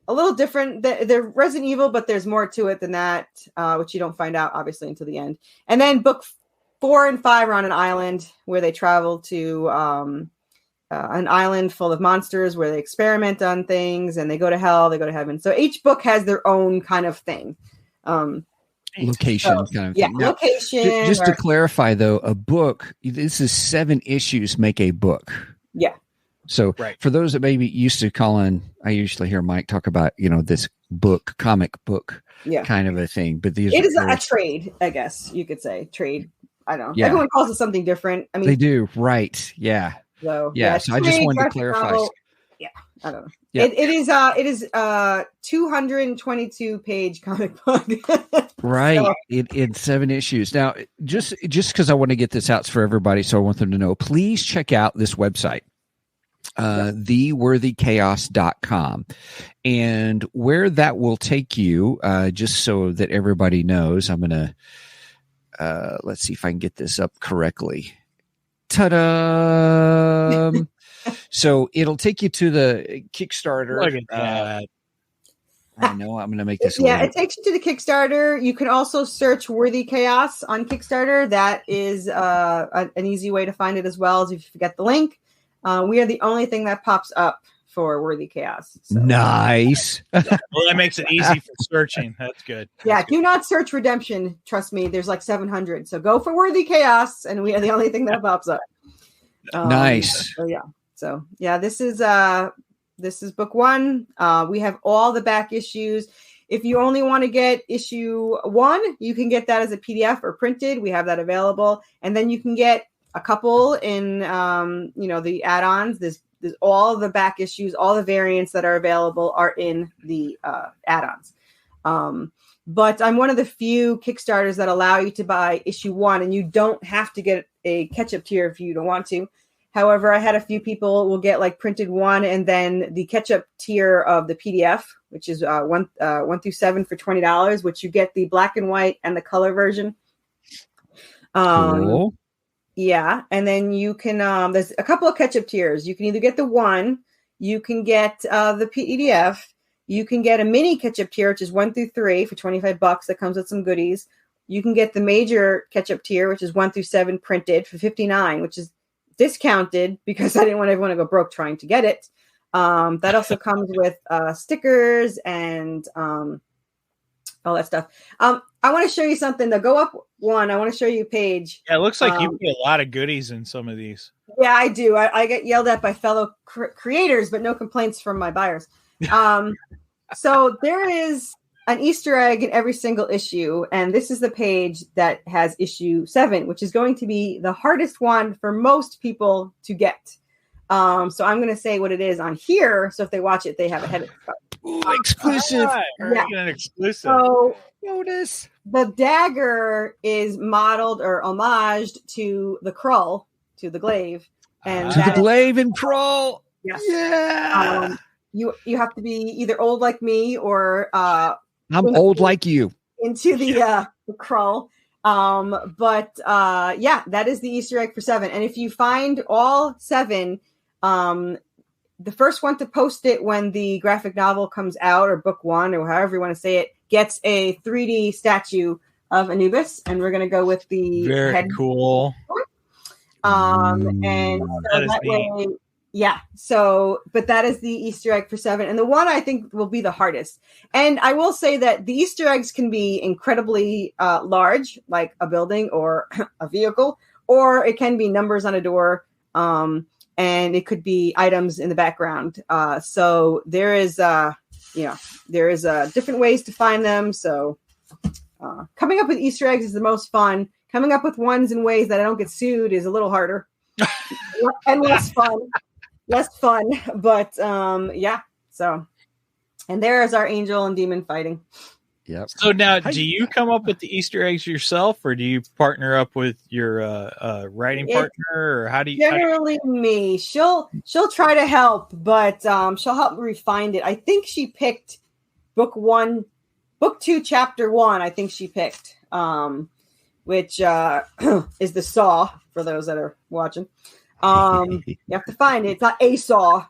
a little different. They're Resident Evil, but there's more to it than that, which you don't find out, obviously, until the end. And then book 4 and 5 are on an island where they travel to an island full of monsters where they experiment on things, and they go to hell, they go to heaven. So each book has their own kind of thing. Location kind of thing. Yeah, now, location. Just to clarify, though, a book, this is 7 issues make a book. Yeah. So for those that maybe used to calling, I usually hear Mike talk about, this comic book kind of a thing. But it is a trade, I guess you could say. Trade. I don't know. Yeah. Everyone calls it something different. I mean, they do. Right. Yeah. So, so I just wanted to clarify. Novel. Yeah. I don't know. Yeah. It is 222 page comic book. Right. So. In 7 issues. Now, just because I want to get this out for everybody, so I want them to know, please check out this website. theworthychaos.com, and where that will take you, just so that everybody knows, I'm gonna let's see if I can get this up correctly. Ta-da! So it'll take you to the Kickstarter. Look at that. I know I'm gonna make this it takes you to the Kickstarter. You can also search Worthy Chaos on Kickstarter. That is an easy way to find it, as well as if you forget the link. We are the only thing that pops up for Worthy Chaos. So. Nice. Well, that makes it easy for searching. That's good. Do not search Redemption. Trust me, there's like 700. So go for Worthy Chaos, and we are the only thing that pops up. Nice. So this is book 1. We have all the back issues. If you only want to get issue 1, you can get that as a PDF or printed. We have that available, and then you can get a couple in the add-ons. There's all the back issues, all the variants that are available are in the add-ons. But I'm one of the few Kickstarters that allow you to buy issue 1, and you don't have to get a catch-up tier if you don't want to. However, I had a few people will get like printed 1 and then the catch-up tier of the PDF, which is 1 through 7 for $20, which you get the black and white and the color version. Cool. Yeah, and then you can there's a couple of catch-up tiers. You can either get the 1, you can get the PDF, you can get a mini catch-up tier, which is 1 through 3 for $25. That comes with some goodies. You can get the major catch-up tier, which is 1 through 7 printed for $59, which is discounted because I didn't want everyone to go broke trying to get it. That also comes with stickers and all that stuff. I want to show you something. To go up 1, I want to show you a page. Yeah, it looks like you put a lot of goodies in some of these. Yeah, I do. I get yelled at by fellow creators, but no complaints from my buyers. So there is an Easter egg in every single issue, and this is the page that has issue 7, which is going to be the hardest one for most people to get. So I'm going to say what it is on here, so if they watch it, they have a head. Exclusive. An exclusive. So notice the dagger is modeled or homaged to the Krull, to the glaive, and to the glaive and Krull. Yes. Yeah. You have to be either old like me or I'm old like you. into the crawl. But yeah, that is the Easter egg for 7. And if you find all 7, the first one to post it when the graphic novel comes out, or book 1, or however you want to say it, gets a 3D statue of Anubis. And we're going to go with the Very head. cool. And so that way, yeah. So, but that is the Easter egg for 7. And the one I think will be the hardest. And I will say that the Easter eggs can be incredibly large, like a building or a vehicle, or it can be numbers on a door. And it could be items in the background. So there is, different ways to find them. So coming up with Easter eggs is the most fun. Coming up with ones in ways that I don't get sued is a little harder and less fun. But yeah. So, and there is our angel and demon fighting. Yep. So now, do you come up with the Easter eggs yourself, or do you partner up with your writing partner, or how do you? Generally, me. She'll try to help, but she'll help me refine it. I think she picked book 2, chapter 1. I think she picked, which is the Saw for those that are watching. You have to find it. It's not a Saw,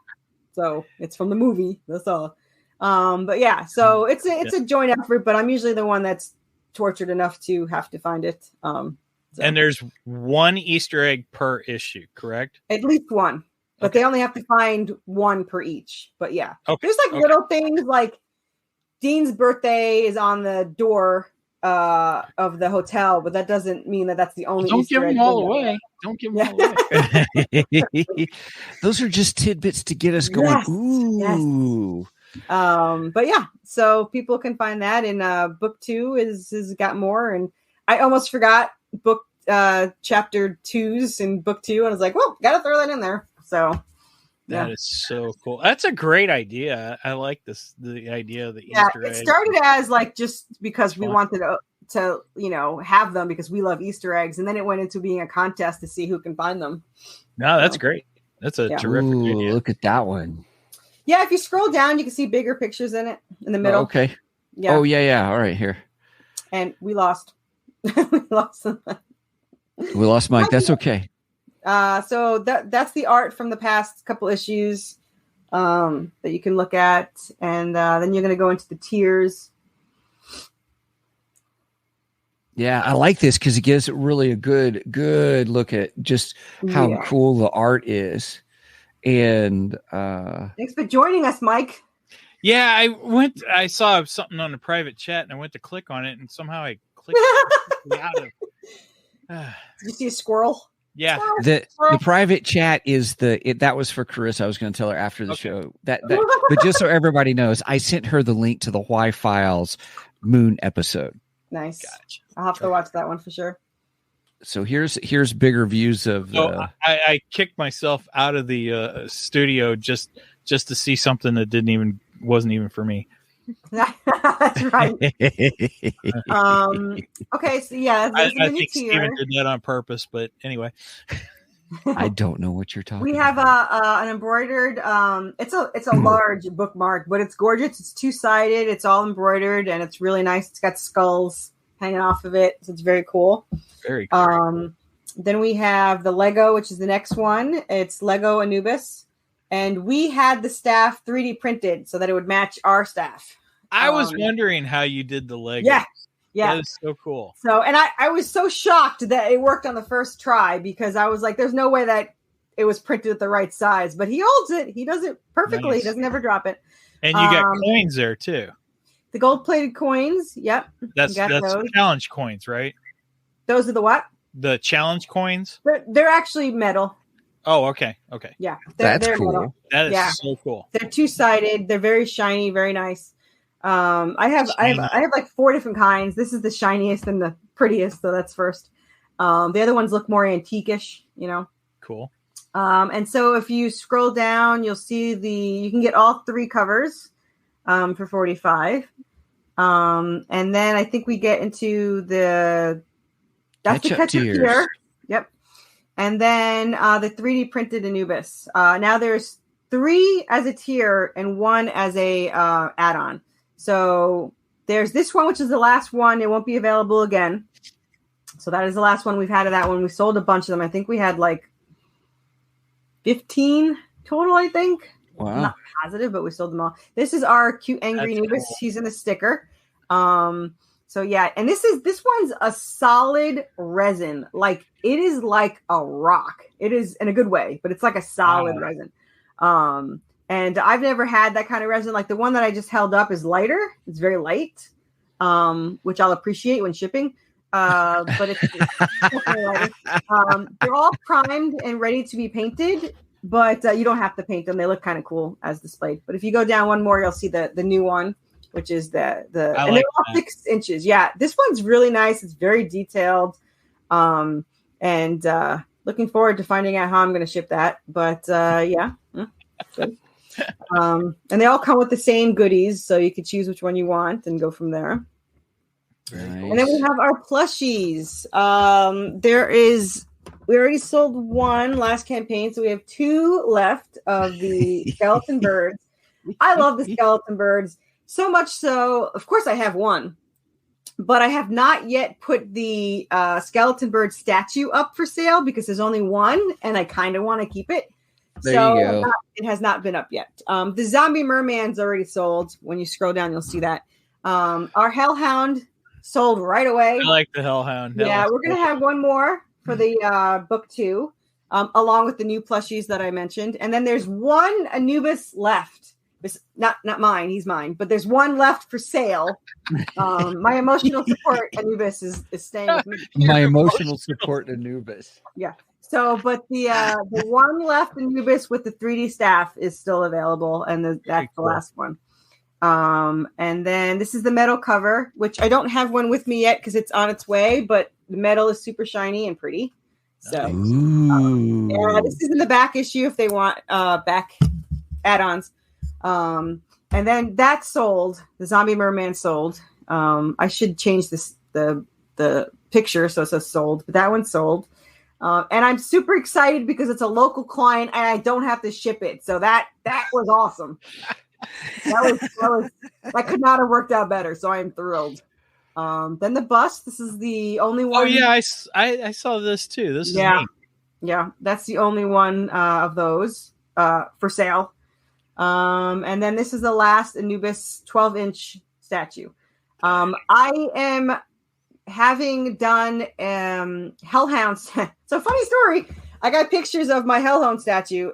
so it's from the movie The Saw. But yeah, so it's a joint effort, but I'm usually the one that's tortured enough to have to find it. So. And there's one Easter egg per issue, correct? At least one, but they only have to find one per each. But yeah, there's like little things like Dean's birthday is on the door of the hotel, but that doesn't mean that that's the only. Don't Easter give egg them all away. Don't give them all away. Those are just tidbits to get us going. Yes, ooh. Yes. But yeah, so people can find that in book 2 is got more, and I almost forgot book chapter 2s in book 2, and I was like, well, gotta throw that in there. So that is so cool. That's a great idea. I like the idea of the Easter egg. It started as like just because we wanted to have them because we love Easter eggs, and then it went into being a contest to see who can find them. No, that's great. That's a terrific idea. Look at that one. Yeah, if you scroll down, you can see bigger pictures in it in the middle. Okay. Yeah. Oh, yeah. All right, here. And we lost. We lost Mike. That's okay. So that's the art from the past couple issues that you can look at. And then you're going to go into the tiers. Yeah, I like this because it gives really a good look at just how cool the art is. And thanks for joining us, Mike. Yeah, I saw something on the private chat and I went to click on it and somehow I clicked out of Did you see a squirrel? Yeah. The private chat is that was for Corissa. I was going to tell her after the show that but just so everybody knows, I sent her the link to the Y Files Moon episode. Nice. Gotcha. I'll have to watch that one for sure. So here's bigger views of. I kicked myself out of the studio just to see something that wasn't even for me. That's right. Okay, so yeah, I think Steven did that on purpose, but anyway. I don't know what you're talking. We have an embroidered. It's a large bookmark, but it's gorgeous. It's 2-sided. It's all embroidered, and it's really nice. It's got skulls hanging off of it, so it's very cool. Very cool. Then we have the Lego, which is the next one. It's Lego Anubis, and we had the staff 3D printed so that it would match our staff. I was wondering how you did the Lego. Yeah. That is so cool. So, and I was so shocked that it worked on the first try because I was like, there's no way that it was printed at the right size, but he holds it. He does it perfectly. Nice. He doesn't ever drop it. And you got coins there too. The gold-plated coins. Yep. That's challenge coins, right? Those are the what? The challenge coins. They're actually metal. Oh, okay. Yeah. That's they're cool. metal. That is so cool. They're 2-sided. They're very shiny, very nice. I have like 4 different kinds. This is the shiniest and the prettiest, so that's first. The other ones look more antique-ish, Cool. And so if you scroll down, you'll see you can get all 3 covers for $45. And then I think we get into the ketchup tier. Yep. And then the 3D printed Anubis. Now there's 3 as a tier and 1 as a add-on. So There's this one, which is the last one. It won't be available again. So that is the last one we've had of that one. We sold a bunch of them. I think we had like 15 total, I think. Wow. I'm not positive, but we sold them all. This is our cute angry Anubis. Cool. He's in a sticker. So yeah, and this one's a solid resin. Like it is like a rock. It is in a good way, but it's like a solid resin. And I've never had that kind of resin. Like the one that I just held up is lighter. It's very light, which I'll appreciate when shipping. But it's definitely lighter. They're all primed and ready to be painted, but you don't have to paint them. They look kind of cool as displayed. But if you go down one more, you'll see the new one, which is and they're all 6 inches. Yeah, this one's really nice. It's very detailed. And looking forward to finding out how I'm going to ship that. But yeah, good. And they all come with the same goodies, so you can choose which one you want and go from there. Nice. And then we have our plushies. We already sold one last campaign, so we have 2 left of the skeleton birds. I love the skeleton birds so much so. Of course, I have one, but I have not yet put the skeleton bird statue up for sale because there's only one, and I kind of want to keep it. There you go. It has not been up yet. The zombie merman's already sold. When you scroll down, you'll see that. Our hellhound sold right away. I like the hellhound. Yeah, we're going to have one more for the book 2, along with the new plushies that I mentioned. And then there's one Anubis left. Not mine, he's mine. But there's one left for sale. My emotional support Anubis is staying with me. My emotional support Anubis. Yeah. So, but the one left Anubis with the 3D staff is still available, and that's the last one. And then this is the metal cover, which I don't have one with me yet because it's on its way, but the metal is super shiny and pretty. So, yeah, this is in the back issue if they want back add-ons. And then that sold. The Zombie Merman sold. I should change the picture so it says sold, but that one sold. And I'm super excited because it's a local client and I don't have to ship it. So that was awesome. That could not have worked out better. So I am thrilled. Then the bust. This is the only one. Oh yeah, I saw this too. This is neat. Yeah. That's the only one of those for sale. And then this is the last Anubis 12-inch statue. I am having done hellhounds. So funny story. I got pictures of my hellhound statue,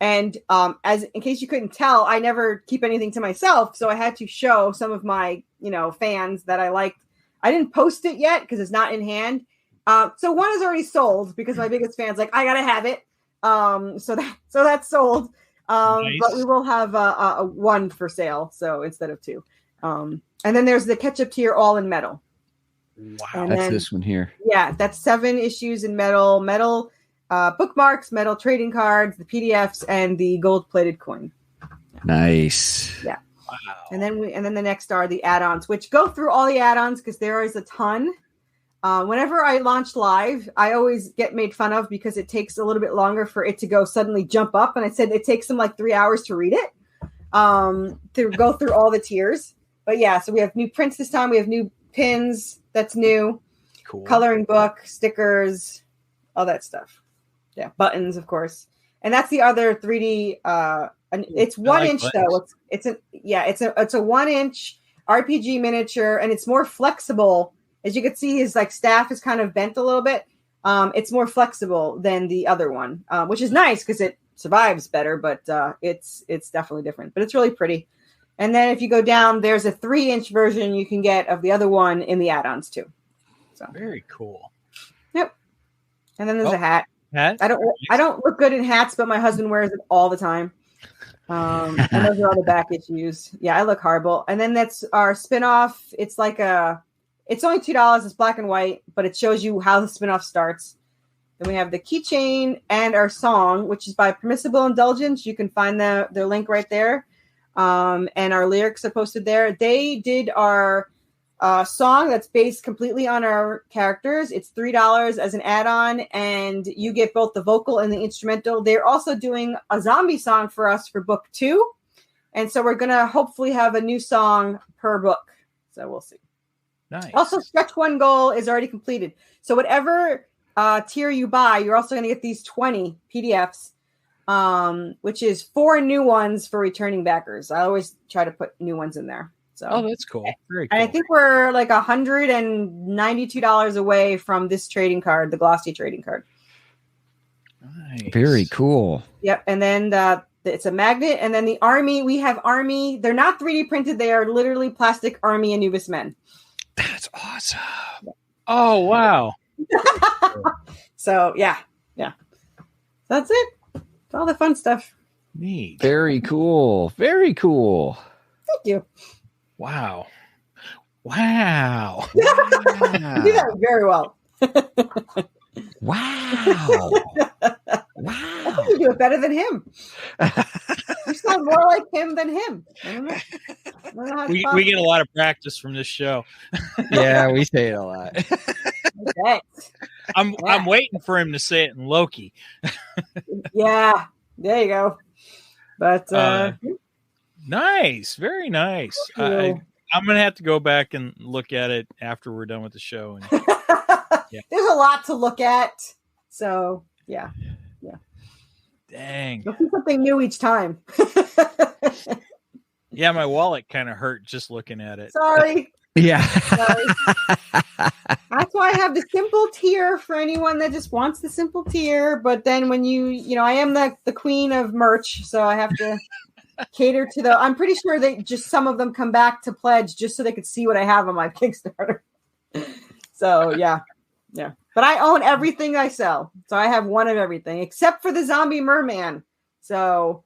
and as in case you couldn't tell, I never keep anything to myself, so I had to show some of my fans that I liked. I didn't post it yet because it's not in hand. So one is already sold because my biggest fan's like, I gotta have it. So that's sold. Nice. But we will have a one for sale, so instead of 2. And then there's the ketchup tier all in metal. Wow, that's this one here. Yeah, that's 7 issues in metal bookmarks, metal trading cards, the PDFs, and the gold-plated coin. Nice. Yeah. Wow. And then the next are the add-ons, which go through all the add-ons because there is a ton. Whenever I launch live, I always get made fun of because it takes a little bit longer for it to suddenly jump up. And I said it takes them like 3 hours to read it, to go through all the tiers. But yeah, so we have new prints this time. We have new pins. That's new. Cool. Coloring book, stickers, all that stuff. Yeah, buttons, of course. And that's the other 3D. It's 1 inch though. It's a 1-inch RPG miniature, and it's more flexible. As you can see, his staff is kind of bent a little bit. It's more flexible than the other one, which is nice because it survives better. But it's definitely different. But it's really pretty. And then if you go down, there's a 3-inch version you can get of the other one in the add-ons too. So very cool. Yep. And then there's a hat. Hat? I don't look good in hats, but my husband wears it all the time. And those are all the back issues. Yeah, I look horrible. And then that's our spinoff. It's it's only $2. It's black and white, but it shows you how the spinoff starts. Then we have the keychain and our song, which is by Permissible Indulgence. You can find their link right there. And our lyrics are posted there. They did our song that's based completely on our characters. It's $3 as an add-on, and you get both the vocal and the instrumental. They're also doing a zombie song for us for book 2, And so we're going to hopefully have a new song per book. So we'll see. Nice. Also, stretch 1 goal is already completed. So whatever tier you buy, you're also going to get these 20 PDFs, which is 4 new ones for returning backers. I always try to put new ones in there. So, that's cool. Very cool. And I think we're like $192 away from this trading card, the glossy trading card. Nice. Very cool. Yep. And then it's a magnet. And then the army, we have army. They're not 3D printed. They are literally plastic army Anubis men. That's awesome. Oh, wow. So, yeah. That's it. It's all the fun stuff. Neat. Very cool. Very cool. Thank you. Wow. You do that very well. Wow. I think you do it better than him. You sound more like him than him. I don't know. We get a lot of practice from this show. Yeah, we say it a lot. Okay. I'm waiting for him to say it in Loki. Yeah, there you go. But nice, very nice. I'm gonna have to go back and look at it after we're done with the show. And, there's a lot to look at. So yeah. Dang. You'll see something new each time. Yeah, my wallet kind of hurt just looking at it. Sorry. Yeah. That's why I have the simple tier for anyone that just wants the simple tier. But then when I am the queen of merch, so I have to cater to I'm pretty sure they just some of them come back to pledge just so they could see what I have on my Kickstarter. So yeah. But I own everything I sell, so I have one of everything except for the zombie merman. So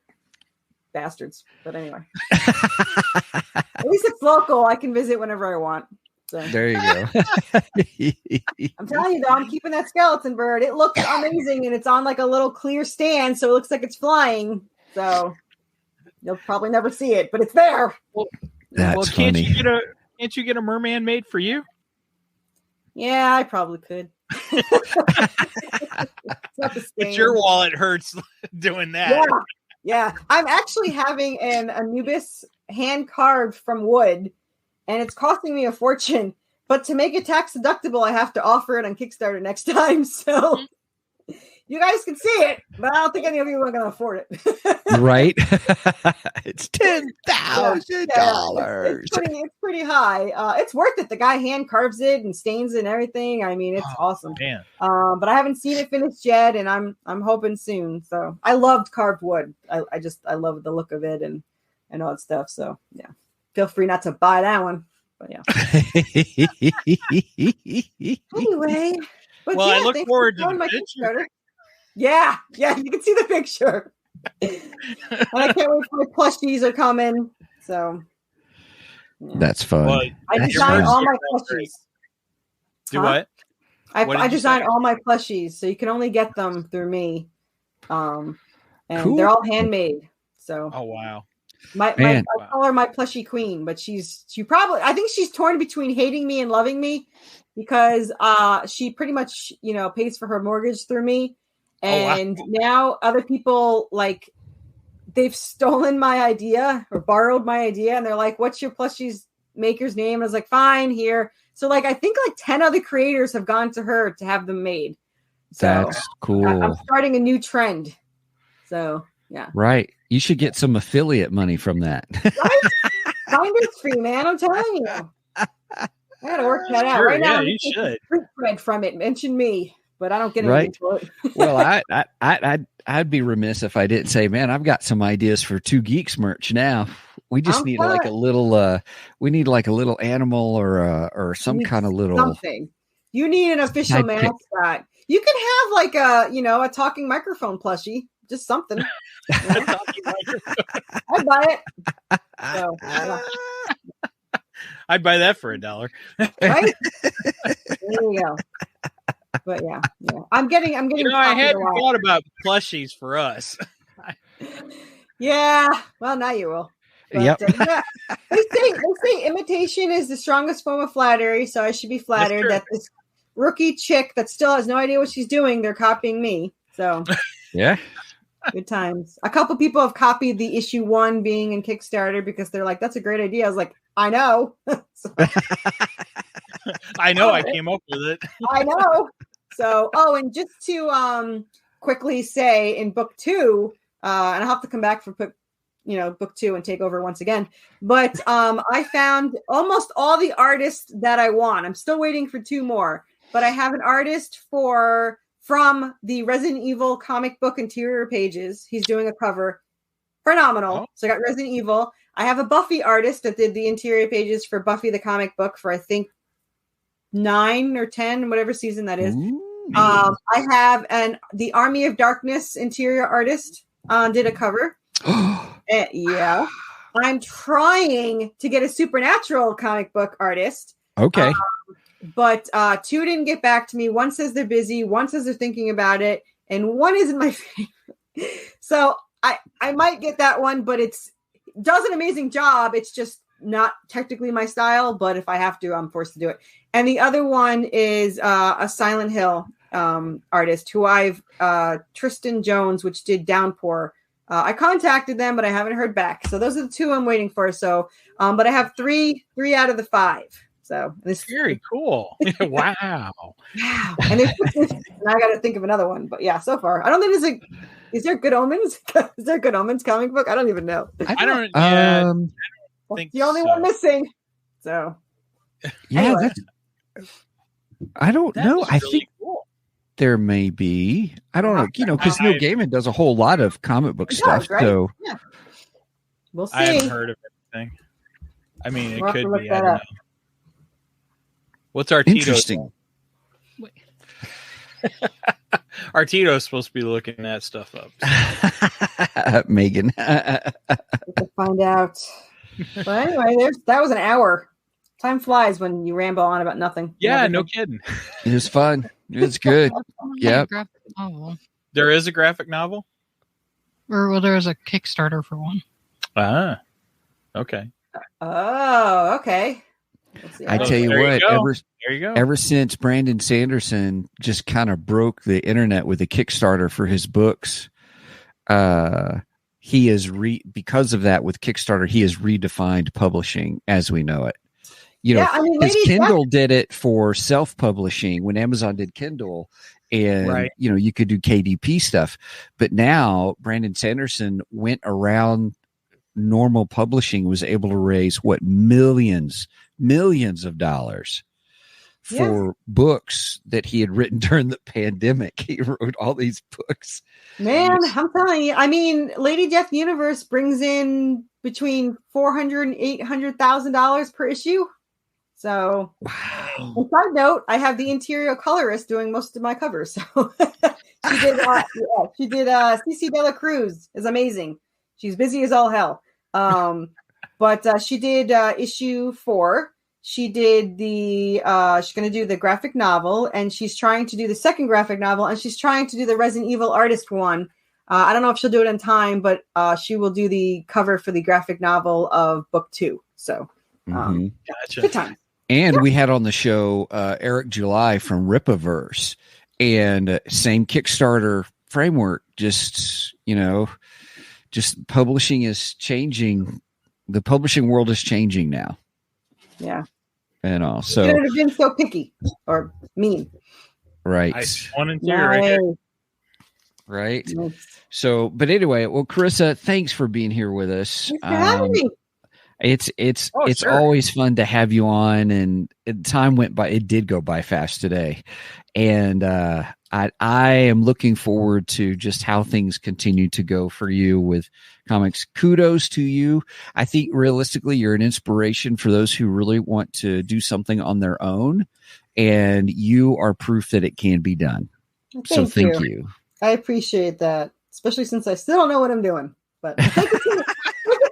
bastards. But anyway, at least it's local. I can visit whenever I want. So There you go. I'm telling you, though, I'm keeping that skeleton bird. It looks amazing, and it's on like a little clear stand, so it looks like it's flying. So you'll probably never see it, but it's there. That's can't funny. Can't you get a merman made for you? Yeah, I probably could. It's not the But same. your wallet hurts doing that. Yeah. I'm actually having an Anubis hand carved from wood, and it's costing me a fortune. But to make it tax deductible, I have to offer it on Kickstarter next time. So you guys can see it, but I don't think any of you are going to afford it. Right? It's $10,000. It's pretty high. It's worth it. The guy hand carves it and stains it and everything. I mean, it's awesome. Man. But I haven't seen it finished yet, and I'm hoping soon. So I loved carved wood. I love the look of it and all that stuff. So yeah, feel free not to buy that one. But yeah. Anyway. But Well, I look thanks forward for to showing the my picture. Kickstarter. Yeah, you can see the picture. And I can't wait for my plushies are coming. So yeah. That's fun. Well, I That's designed fun. all my plushies. Do Huh? what? What did I you designed say? all my plushies, so you can only get them through me. And Cool. they're all handmade. So Oh wow. I Man. call her my plushie queen, but she probably, I think she's torn between hating me and loving me because she pretty much pays for her mortgage through me, and now other people like they've stolen my idea or borrowed my idea, and they're like, "What's your plushies maker's name?" I was like, "Fine, here." So like I think like 10 other creators have gone to her to have them made. So That's cool. I'm starting a new trend. So yeah. Right. You should get some affiliate money from that. Find industry, man. I'm telling you. I gotta work that out. Sure, Right now, yeah, I'm you getting should. Street cred from it. Mention me, but I don't get Right. anything for it. Well, I'd be remiss if I didn't say, man, I've got some ideas for Two Geeks merch now. We just need like a little we need like a little animal or some kind of little something. You need an official sidekick. mascot. You can have like a talking microphone plushie. Just something. I'd buy it. So, I'd buy that for $1. right? There you go. But yeah. I'm getting. I copied hadn't a lot. thought about plushies for us. Yeah. Well, now you will. But, Yep. Yeah. They say imitation is the strongest form of flattery, so I should be flattered true. that this rookie chick that still has no idea what she's doing, they're copying me. So Yeah. Good times. A couple people have copied the issue 1 being in Kickstarter because they're like, that's a great idea. I was like, I know. So, I know. I came up with it. I know. So, and just to quickly say in book 2, and I'll have to come back for book 2 and take over once again. But I found almost all the artists that I want. I'm still waiting for 2 more, but I have an artist from the Resident Evil comic book interior pages. He's doing a cover. Phenomenal. Oh. So I got Resident Evil. I have a Buffy artist that did the interior pages for Buffy the comic book for, I think, 9 or 10, whatever season that is. I have the Army of Darkness interior artist did a cover. Yeah. I'm trying to get a Supernatural comic book artist. Okay. But 2 didn't get back to me. One says they're busy. One says they're thinking about it. And one isn't my favorite. So I might get that one, but it does an amazing job. It's just not technically my style. But if I have to, I'm forced to do it. And the other one is a Silent Hill artist who Tristan Jones, which did Downpour. I contacted them, but I haven't heard back. So those are the 2 I'm waiting for. So, but I have 3 out of the 5. So this Very cool. Wow. And I got to think of another one. But yeah, so far I don't think is there Good Omens? Is there Good Omens comic book? I don't even know. I don't. Yeah, I don't think the only one missing. So yeah, anyway. I don't know. Really I think there may be. I don't know. Because Neil Gaiman does a whole lot of comic book stuff. Right? So yeah. We'll see. I haven't heard of anything. I mean, it could be. I don't know. What's Artito's? Interesting. Artito's supposed to be looking that stuff up. Megan. We'll find out. But anyway, that was an hour. Time flies when you ramble on about nothing. Yeah, no kidding. It was fun. It was good. Yeah. There is a graphic novel? Or there is a Kickstarter for one. Ah. Okay. Oh, okay. I tell you There what, you go. ever since Brandon Sanderson just kind of broke the internet with a Kickstarter for his books, he is because of that with Kickstarter, he has redefined publishing as we know it. Because Kindle did it for self-publishing when Amazon did Kindle, and you could do KDP stuff. But now Brandon Sanderson went around normal publishing, was able to raise millions of dollars for books that he had written during the pandemic. He wrote all these books. Man, I'm telling you. I mean, Lady Death Universe brings in between $400,000 and $800,000 per issue. So, wow. Side note, I have the interior colorist doing most of my covers. So she did CC Dela Cruz is amazing. She's busy as all hell. But she did issue 4. She did she's going to do the graphic novel, and she's trying to do the second graphic novel, and she's trying to do the Resident Evil artist one. I don't know if she'll do it in time, but she will do the cover for the graphic novel of book 2. So, gotcha. Good time. And we had on the show Eric July from Ripaverse, and same Kickstarter framework. Just publishing is changing. The publishing world is changing now. Yeah. And all. So you couldn't have been so picky or mean. Right. Nice. 1 and 2 right here. Right. Nice. So, but anyway, well, Corissa, thanks for being here with us. Thanks for having me. It's sure. always fun to have you on, and time went by. It did go by fast today, and I am looking forward to just how things continue to go for you with comics. Kudos to you. I think realistically, you're an inspiration for those who really want to do something on their own, and you are proof that it can be done. Thank you. I appreciate that, especially since I still don't know what I'm doing, but.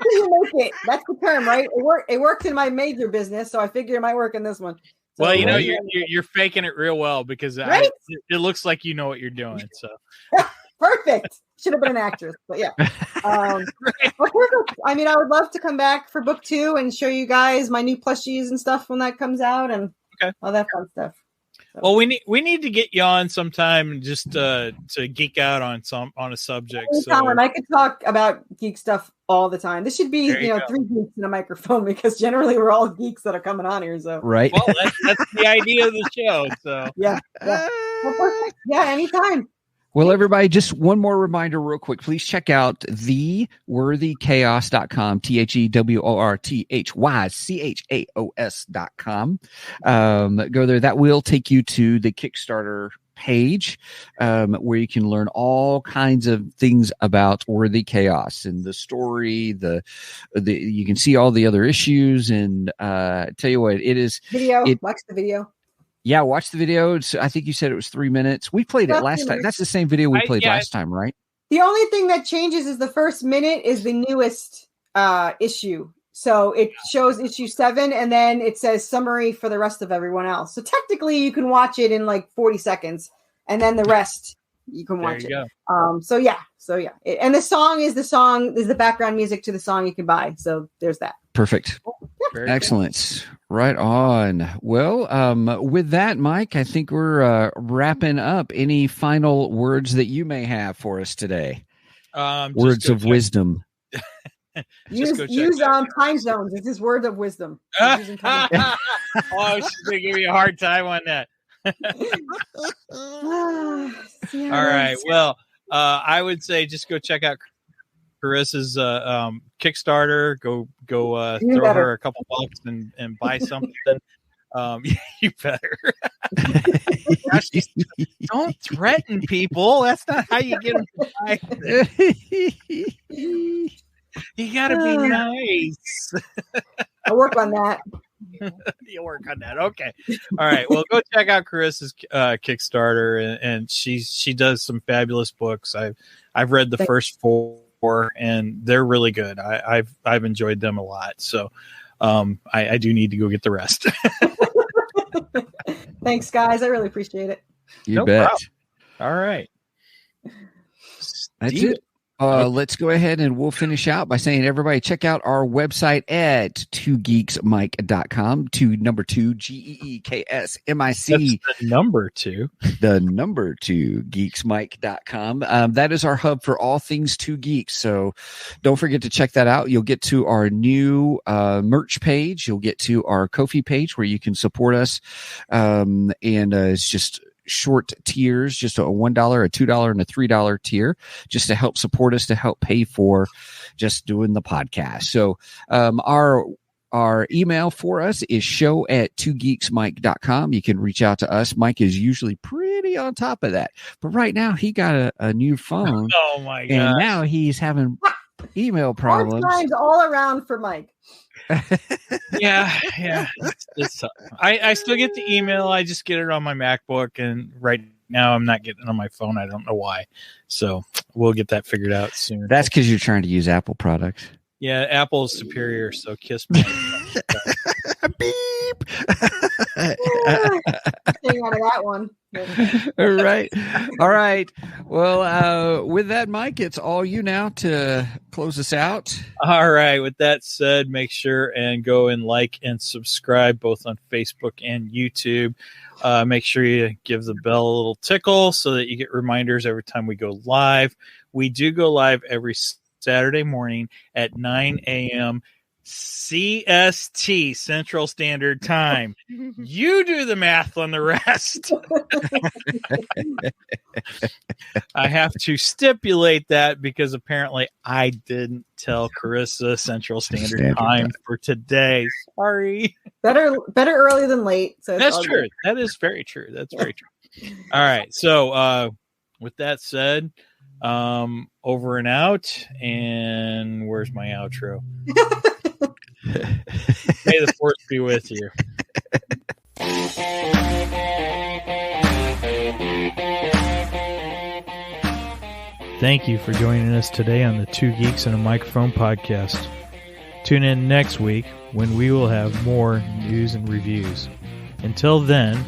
You make it. That's the term, right? It worked in my major business, so I figure it might work in this one. So, well, you're faking it real well because it looks like you know what you're doing. So perfect. Should have been an actress, but yeah. Perfect. I mean, I would love to come back for book 2 and show you guys my new plushies and stuff when that comes out, and all that fun stuff. Well, we need to get you on sometime just to geek out on a subject. Anytime. I could talk about geek stuff all the time. This should be 3 geeks in a microphone because generally we're all geeks that are coming on here. So right. Well, that's the idea of the show. So yeah. Well, perfect. Yeah, anytime. Well, everybody, just one more reminder real quick. Please check out theworthychaos.com, TheWorthyChaos.com. Go there. That will take you to the Kickstarter page where you can learn all kinds of things about Worthy Chaos and the story. The you can see all the other issues. And tell you what, it is. Watch the video. Yeah, watch the video. I think you said it was 3 minutes. We played it last time. That's the same video we played last time, right? The only thing that changes is the first minute is the newest issue. So it shows issue 7, and then it says summary for the rest of everyone else. So technically, you can watch it in like 40 seconds, and then the rest you can watch it. So yeah. And the song is the background music to the song you can buy. So there's that. Perfect. Excellent. Cool. Right on. Well, with that, Mike, I think we're wrapping up. Any final words that you may have for us today? Words of wisdom. use time zones. It's his word of wisdom. Oh, she's gonna give you a hard time on that. All right. Well, I would say just go check out Corissa's Kickstarter. Go throw her a couple bucks and buy something. You better. Don't threaten people. That's not how you get them to buy things. You gotta be nice. I'll work on that. You'll work on that. Okay. All right. Well, go check out Corissa's Kickstarter, and she does some fabulous books. I've read the first 4, and they're really good. I've enjoyed them a lot. So I do need to go get the rest. Thanks, guys. I really appreciate it. You bet. Problem. All right. That's it. Let's go ahead and we'll finish out by saying, everybody, check out our website at 2geeksmic.com. 2 GEEKSMIC. That's the number 2. The number 2 geeksmic.com. That is our hub for all things 2 Geeks. So don't forget to check that out. You'll get to our new merch page. You'll get to our Ko-fi page where you can support us. And it's just short tiers, just a $1, a $2, and a $3 tier, just to help support us, to help pay for just doing the podcast. So our email for us is show@2geeksmike.com. You can reach out to us. Mike is usually pretty on top of that, but right now he got a new phone. Oh my god! And now he's having email problems. Hard times all around for Mike. Yeah. It's tough. I still get the email. I just get it on my MacBook, and right now I'm not getting it on my phone. I don't know why. So we'll get that figured out soon. That's because you're trying to use Apple products. Yeah, Apple's superior. So kiss me. Beep. Staying out of that one. All right. Well, with that, Mike, it's all you now to close us out. All right. With that said, make sure and go and like and subscribe both on Facebook and YouTube. Make sure you give the bell a little tickle so that you get reminders every time we go live. We do go live every Saturday morning at 9 a.m. CST, Central Standard Time. You do the math on the rest. I have to stipulate that because apparently I didn't tell Corissa Central Standard Time for today. Sorry. Better early than late. So that's true. Good. That is very true. That's very true. All right. So with that said, over and out. And where's my outro? May the force be with you. Thank you for joining us today on the 2 Geeks and a Microphone podcast. Tune in next week when we will have more news and reviews. Until then,